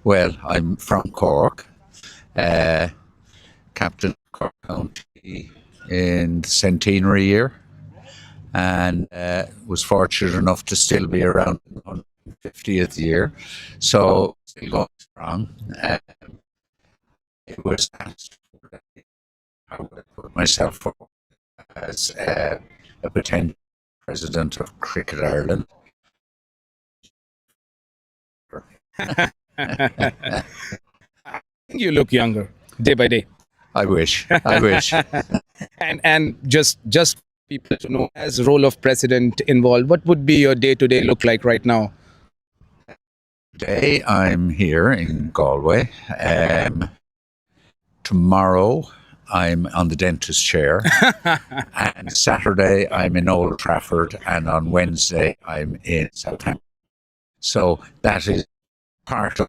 F: Well, I'm from Cork, captain of Cork County in the centenary year, and was fortunate enough to still be around on 50th year, so still going strong. It was asked I would put myself forward as a potential president of Cricket Ireland.
B: You look younger day by day.
F: I wish. I wish.
B: And just people to know, as role of president involved, what would be your day-to-day look like right now?
F: Today I'm here in Galway. Tomorrow I'm on the dentist chair. And Saturday I'm in Old Trafford. And on Wednesday I'm in Southampton. So that is part of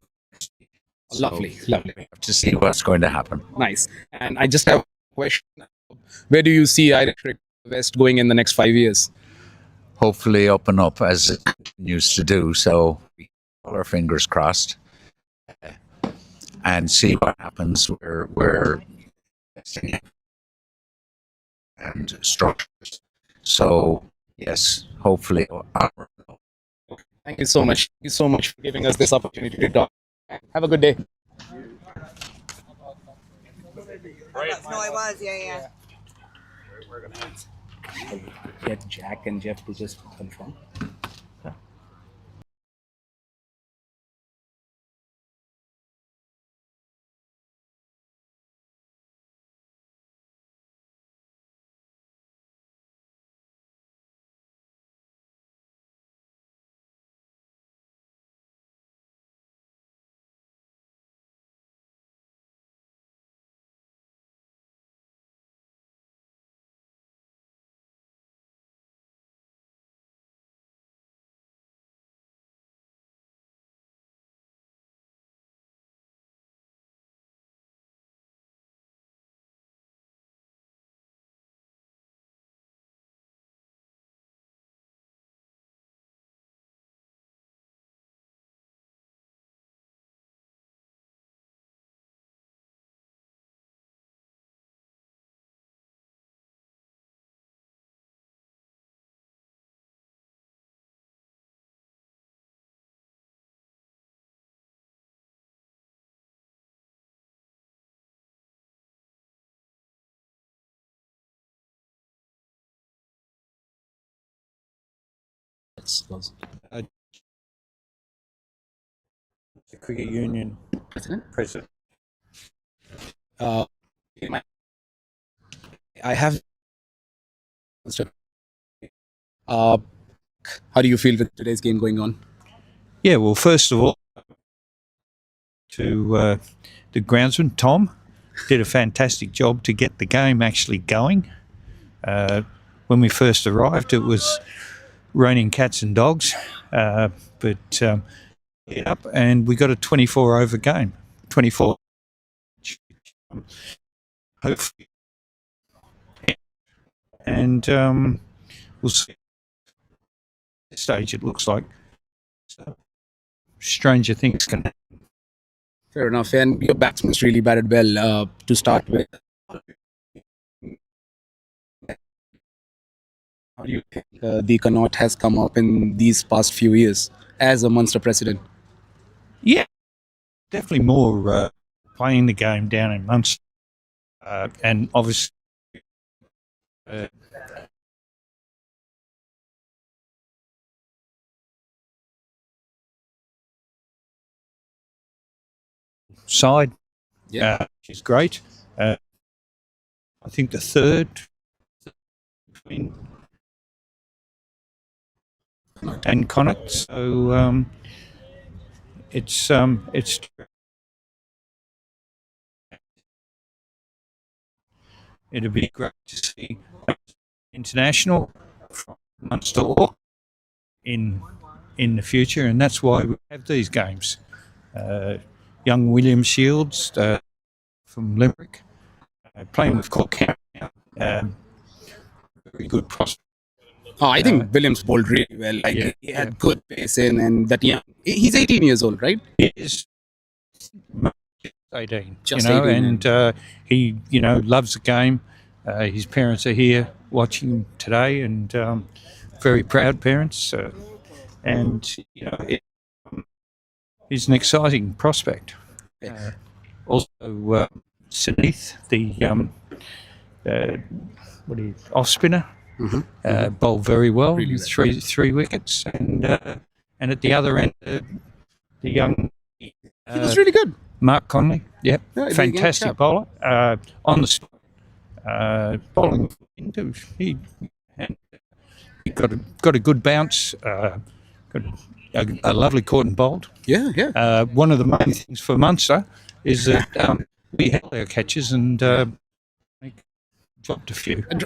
B: Lovely, lovely,
F: to see what's going to happen.
B: nice. And I just have a question: where do you see Irish cricket West going in the next 5 years?
F: Hopefully up and up as it continues to do. So we all our fingers crossed and see what happens. We're and structures. So yes, hopefully.
B: Thank you so much. Thank you so much for giving us this opportunity to talk. Have a good day.
C: No, I was, yeah.
B: Get Jack and Jeff to just confirm. Let's close.
G: The Cricket Union
B: President.
G: president.
B: Uh, I have. How do you feel with today's game going on?
G: Yeah, well, first of all, to the groundsman, Tom, did a fantastic job to get the game actually going. When we first arrived, it was raining cats and dogs, but up and we got a 24 over game. 24. Hopefully. And we'll see. At this stage, it looks like stranger things can happen.
B: Fair enough. And your batsman's really batted well to start with. How do you think the Connacht has come up in these past few years as a Munster president?
G: Yeah, definitely more playing the game down in Munster, and obviously side, which is great. I think the third between and Connacht, so it's it'd be great to see international from Munster in the future, and that's why we have these games. Young William Shields from Limerick, playing with Cork County now. Very good prospect.
B: Oh, I think Williams bowled really well. Like he had good pace in, and that he's 18 years old, right?
G: He is 18,
B: Just
G: you know,
B: 18,
G: and he, you know, loves the game. His parents are here watching him today, and very proud parents. And you know, he's an exciting prospect. Also, Saneeth, the off spinner, bowled very well,
B: Really
G: with three wickets, and at the other end, the young
B: He was really good.
G: Mark Conley,
B: Yeah, he's a young
G: fantastic
B: chap.
G: bowler, on the spot, bowling into he got a good bounce, got a lovely caught and bowled.
B: Yeah.
G: One of the main things for Munster is that we held our catches and dropped a few.
B: And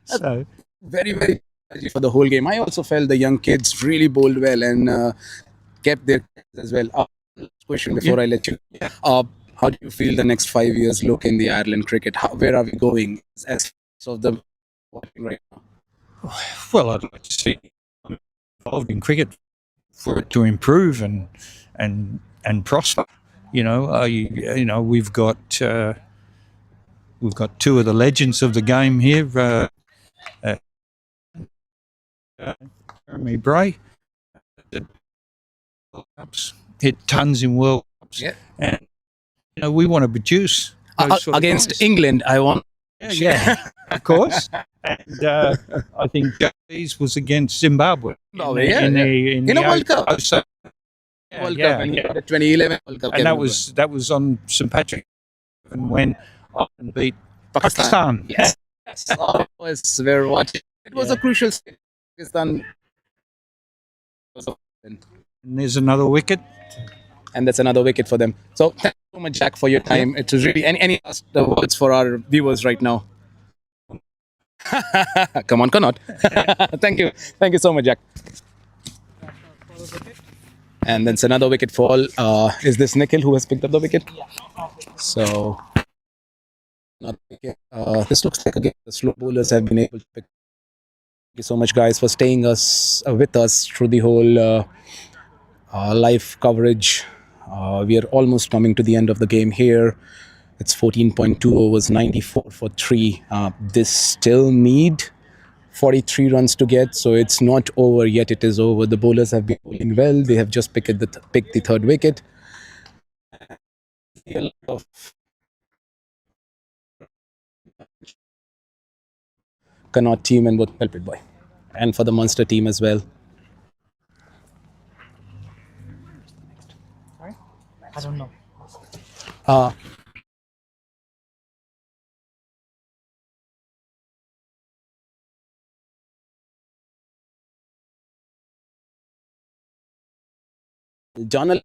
G: So
B: very, very happy for the whole game. I also felt the young kids really bowled well and kept their as well. Question before I let you. How do you feel the next 5 years look in the Ireland cricket? Where are we going as of the watching right now?
G: well, I'd like to see involved in cricket for it to improve and prosper. You know, we've got two of the legends of the game here. Jeremy Bray, hit tons in World Cups, and you know we want to produce those sort of
B: Against
G: guys.
B: England, I want.
G: Yeah, of course. And I think Davies was against Zimbabwe in the
B: World Cup.
G: World Cup,
B: The 2011 World Cup.
G: and that was on St Patrick when Ireland beat Pakistan.
B: Yes. We're watching. It was a crucial stage. Pakistan.
G: And there's another wicket.
B: And that's another wicket for them. So thank you so much, Jack, for your time. It was really any last words for our viewers right now. Come on, Connacht. Thank you so much, Jack. And that's another wicket fall. Is this Nikhil who has picked up the wicket? So not wicket. This looks like again the slow bowlers have been able to pick. Thank you so much, guys, for staying with us through the whole live coverage. We are almost coming to the end of the game here. It's 14.2 overs, 94 for 3. This still need 43 runs to get, so it's not over yet. It is over. The bowlers have been bowling well. They have just picked the third wicket. A lot of Connacht team and both Pelpit Boy, and for the Munster team as well.
A: I don't know.
B: Donald,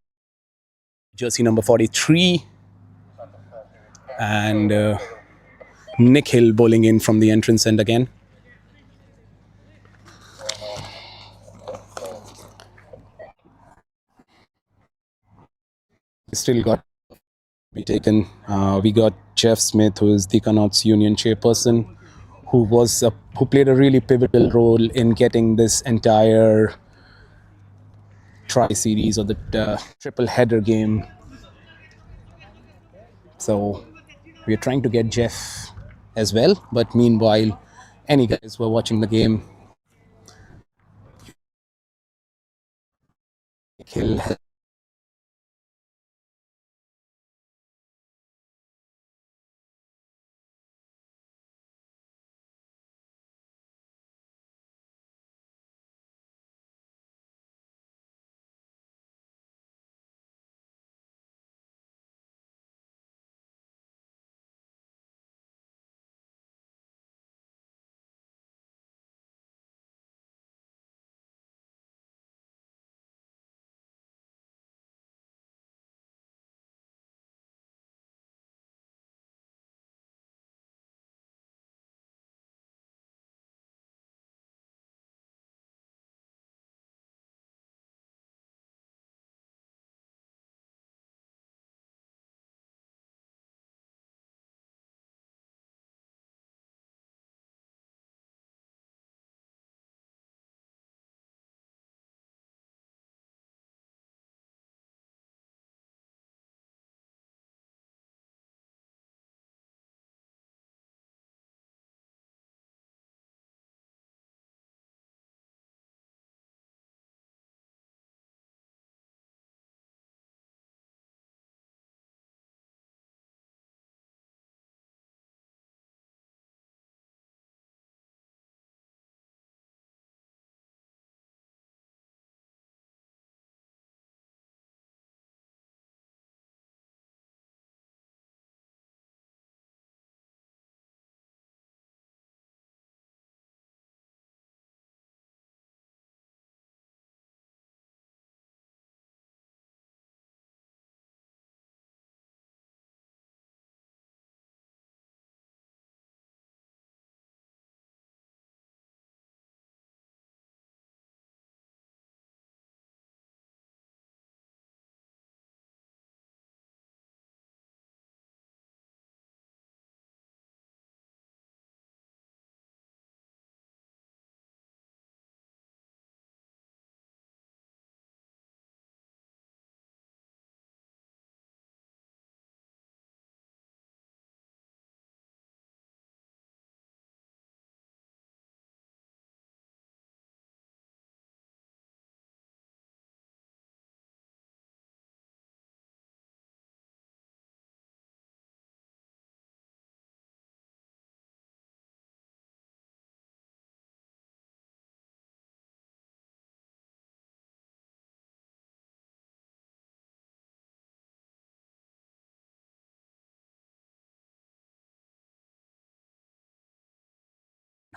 B: jersey number 43, and Nikhil bowling in from the entrance end again. Still got to be taken. We got Jeff Smith, who is the Connacht's union chairperson, who played a really pivotal role in getting this entire tri-series or the triple header game. So we're trying to get Jeff as well, but meanwhile, any guys who are watching the game, Nikhil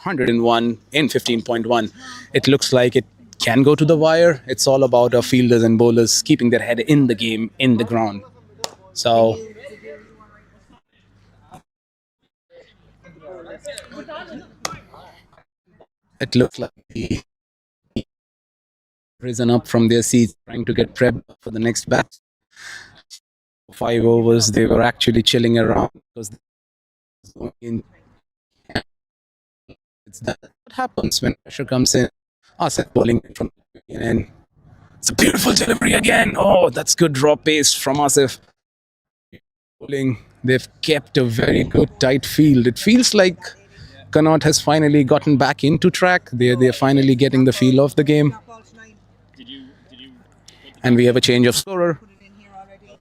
B: 101 in 15.1. It looks like it can go to the wire. It's all about our fielders and bowlers keeping their head in the game, in the ground. So it looks like the risen up from their seats, trying to get prepped for the next bat. 5 overs, they were actually chilling around because it's that what happens when pressure comes in. Asif bowling from and it's a beautiful delivery again. Oh, that's good draw pace from Asif. Bowling, they've kept a very good tight field. It feels like Connacht has finally gotten back into track. They're finally getting the feel of the game.
C: Drop ball to 9.
E: Did you
B: And we have a change of scorer.
C: Put it in here already.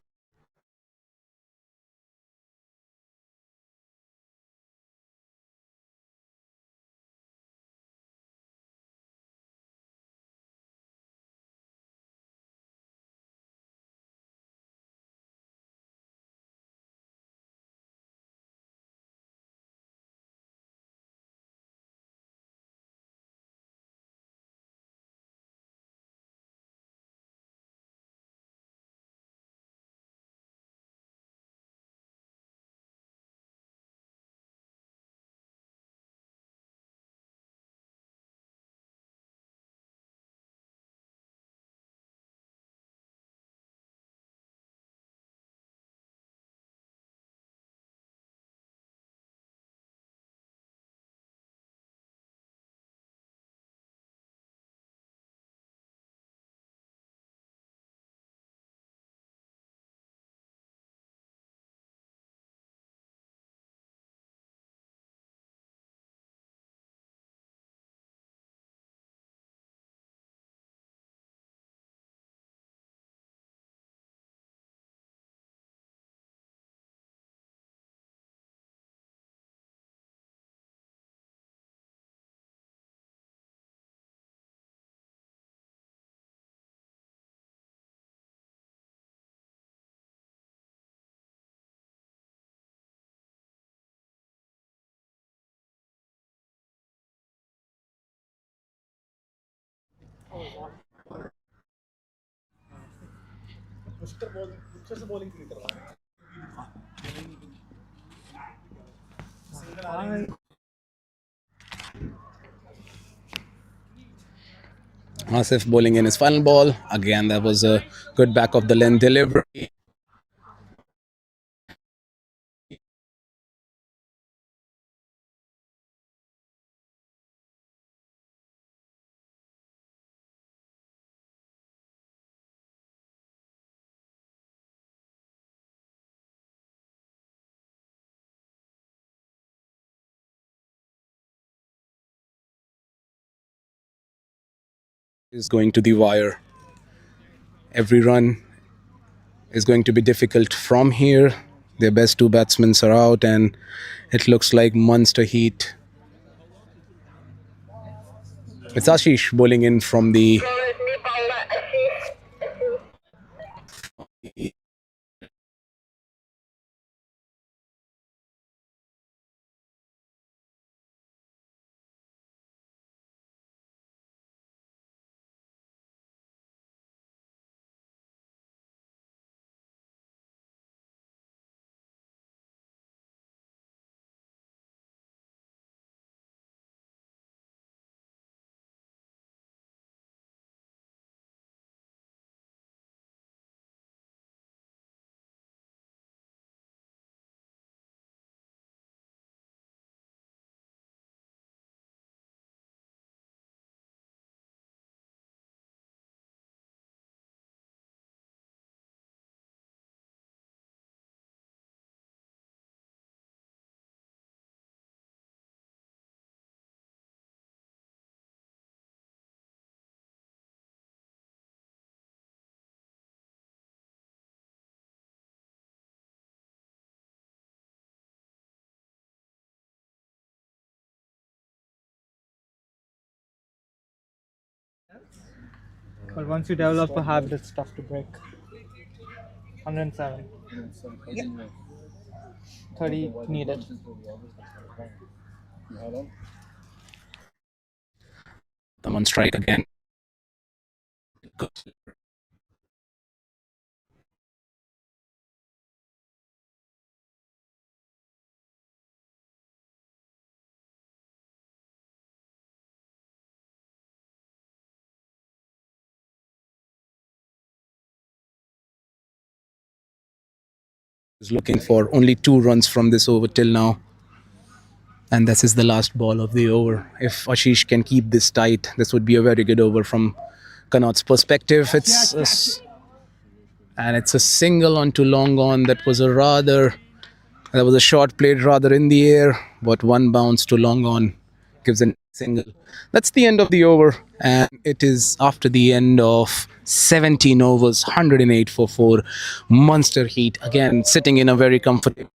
B: Asif bowling in his final ball. Again, that was a good back of the length delivery. Is going to the wire. Every run is going to be difficult from here. Their best 2 batsmen are out, and it looks like Munster heat. It's Ashish bowling in from the
A: But once you develop a habit, it's tough to break. 107. 30 needed.
B: Come on strike again. Good. Is looking for only 2 runs from this over till now. And this is the last ball of the over. If Ashish can keep this tight, this would be a very good over from Connacht's perspective. And it's a single onto long on. That was a shot played rather in the air, but one bounce to long on gives a single. That's the end of the over, and it is after the end of 17 overs, 108 for 4. Munster Heat again sitting in a very comfortable.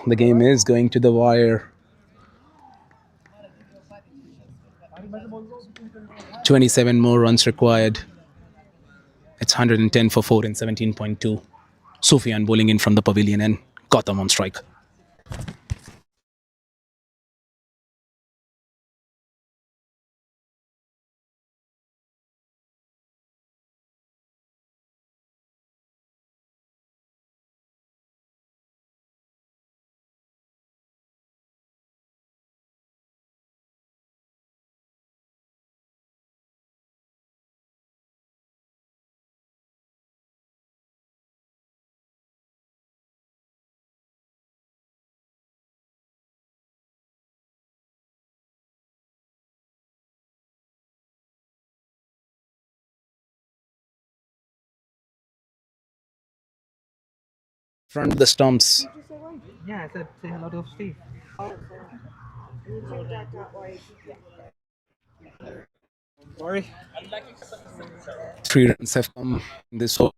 B: The game is going to the wire. 27 more runs required. It's 110 for 4 in 17.2. Sufyan bowling in from the pavilion and Gotham on strike. Front of the stumps.
A: Yeah, I said say hello to Steve.
C: You take that way.
A: Sorry.
B: 3 runs have come in this over.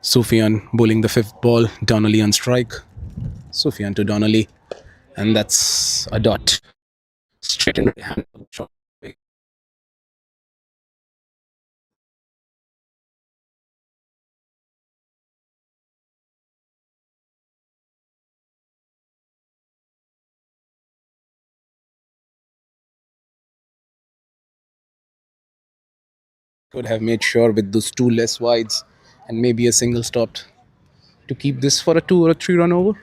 B: Sufyan bowling the 5th ball. Donnelly on strike. Sufyan to Donnelly. And that's a dot. Straight in the hand. Shot. Could have made sure with those two less wides and maybe a single stopped to keep this for a 2 or a 3 run over.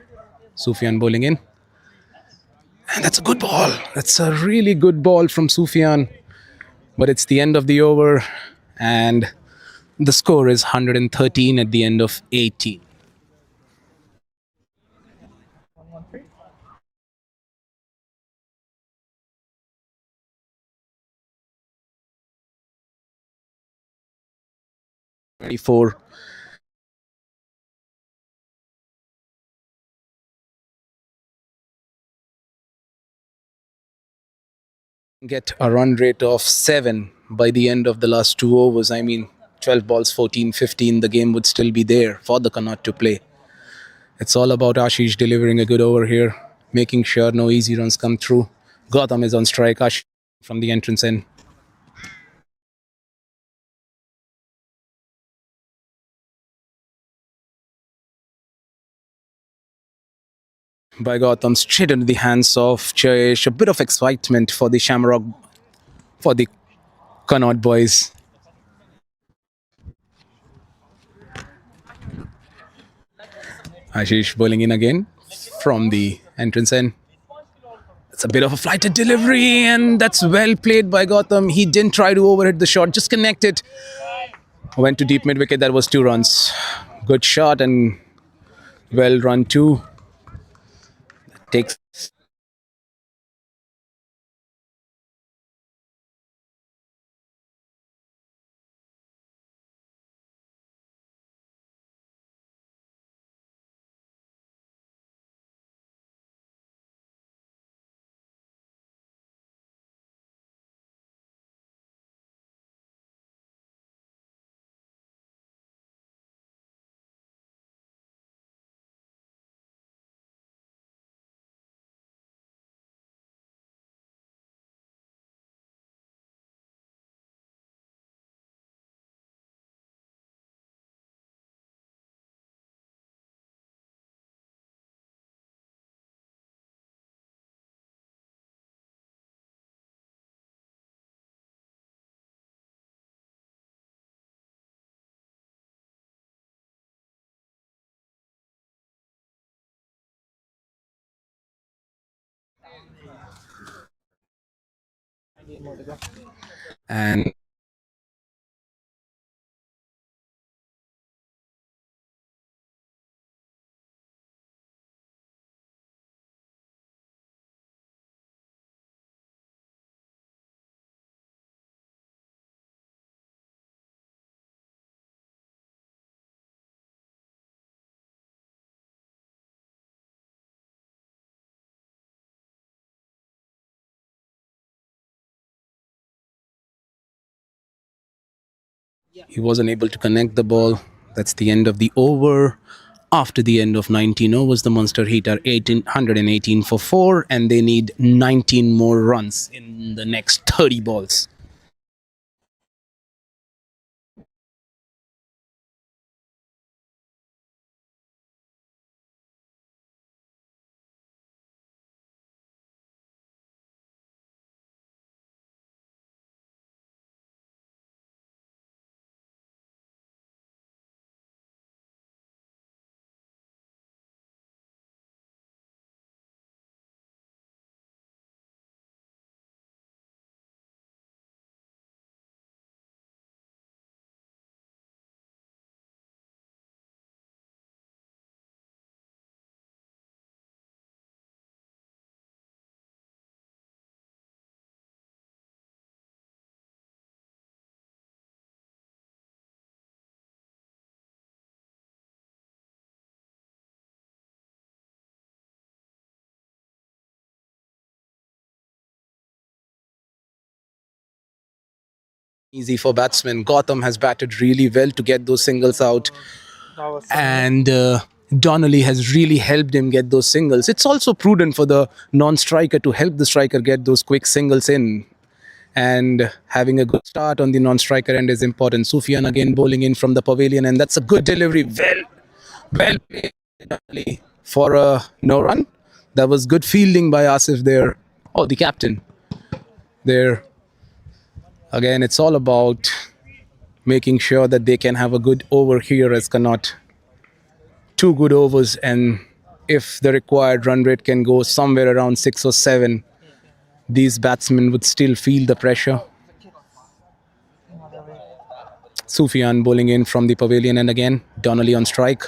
B: Sufyan bowling in. And that's a good ball. That's a really good ball from Sufyan. But it's the end of the over, and the score is 113 at the end of 18.
A: 113.
B: 24. Get a run rate of 7 by the end of the last 2 overs. I mean, 12 balls, 14, 15, the game would still be there for the Connacht to play. It's all about Ashish delivering a good over here, making sure no easy runs come through. Gautam is on strike. Ashish from the entrance end. By Gautam, straight into the hands of Jayesh. A bit of excitement for the Shamrock, for the Connacht boys. Ashish bowling in again from the entrance end. It's a bit of a flighted delivery, and that's well played by Gautam. He didn't try to overhit the shot, just connected. Went to deep mid wicket. That was 2 runs. Good shot and well run too. Takes and he wasn't able to connect the ball. That's the end of the over. After the end of 19 overs, the Munster Heat are 118 for 4, and they need 19 more runs in the next 30 balls. Easy for batsmen. Gautam has batted really well to get those singles out,
A: That was
B: and Donnelly has really helped him get those singles. It's also prudent for the non-striker to help the striker get those quick singles in, and having a good start on the non-striker end is important. Sufyan again bowling in from the pavilion, and that's a good delivery. Well played Donnelly for a no run. That was good fielding by Asif there. Oh, the captain there. Again, it's all about making sure that they can have a good over here as Connacht. 2 good overs, and if the required run rate can go somewhere around 6 or 7, these batsmen would still feel the pressure. Sufyan bowling in from the pavilion, and again Donnelly on strike.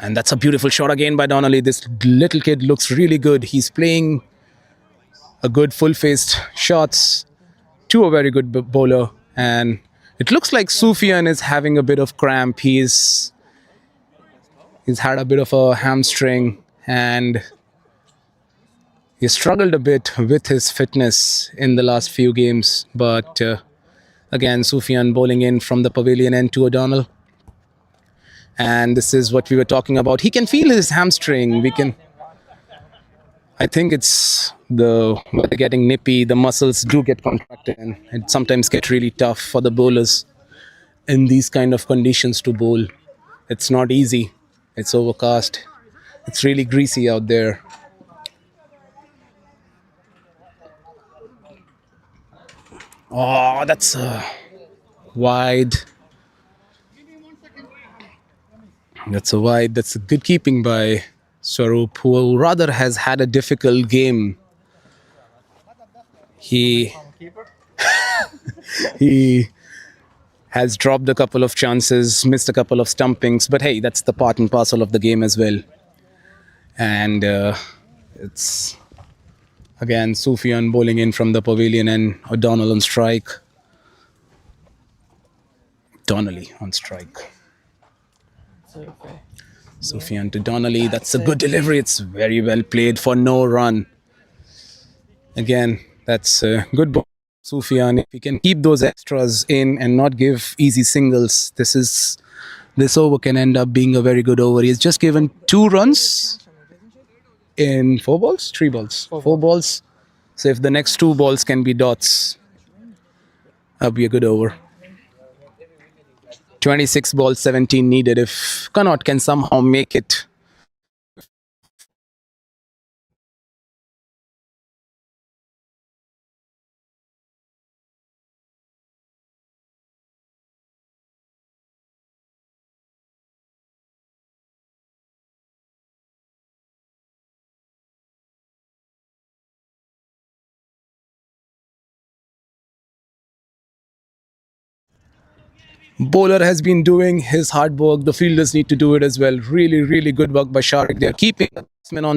B: And that's a beautiful shot again by Donnelly. This little kid looks really good. He's playing a good full-faced shots to a very good bowler. And it looks like Sufyan is having a bit of cramp. He's had a bit of a hamstring, and he struggled a bit with his fitness in the last few games. But again, Sufyan bowling in from the pavilion end to O'Donnell. And this is what we were talking about. He can feel his hamstring. I think it's they're getting nippy. The muscles do get contracted, and it sometimes get really tough for the bowlers in these kind of conditions to bowl. It's not easy. It's overcast. It's really greasy out there. Oh, that's wide. That's a wide. That's a good keeping by Swaroop, who rather has had a difficult game. He has dropped a couple of chances, missed a couple of stumpings, but hey, that's the part and parcel of the game as well. And it's again Sufyan bowling in from the pavilion and O'Donnell on strike. Donnelly on strike. Sufyan to Donnelly. That's a good delivery. It's very well played for no run. Again, that's a good ball. Sufyan, if he can keep those extras in and not give easy singles, this over can end up being a very good over. He's just given 2 runs in 4 balls, 3 balls, 4 balls. So if the next 2 balls can be dots, that'll be a good over. 26 balls, 17 needed. If Connacht can somehow make it bowler has been doing his hard work. The fielders need to do it as well. Really, really good work by Sharik. They're keeping the batsmen on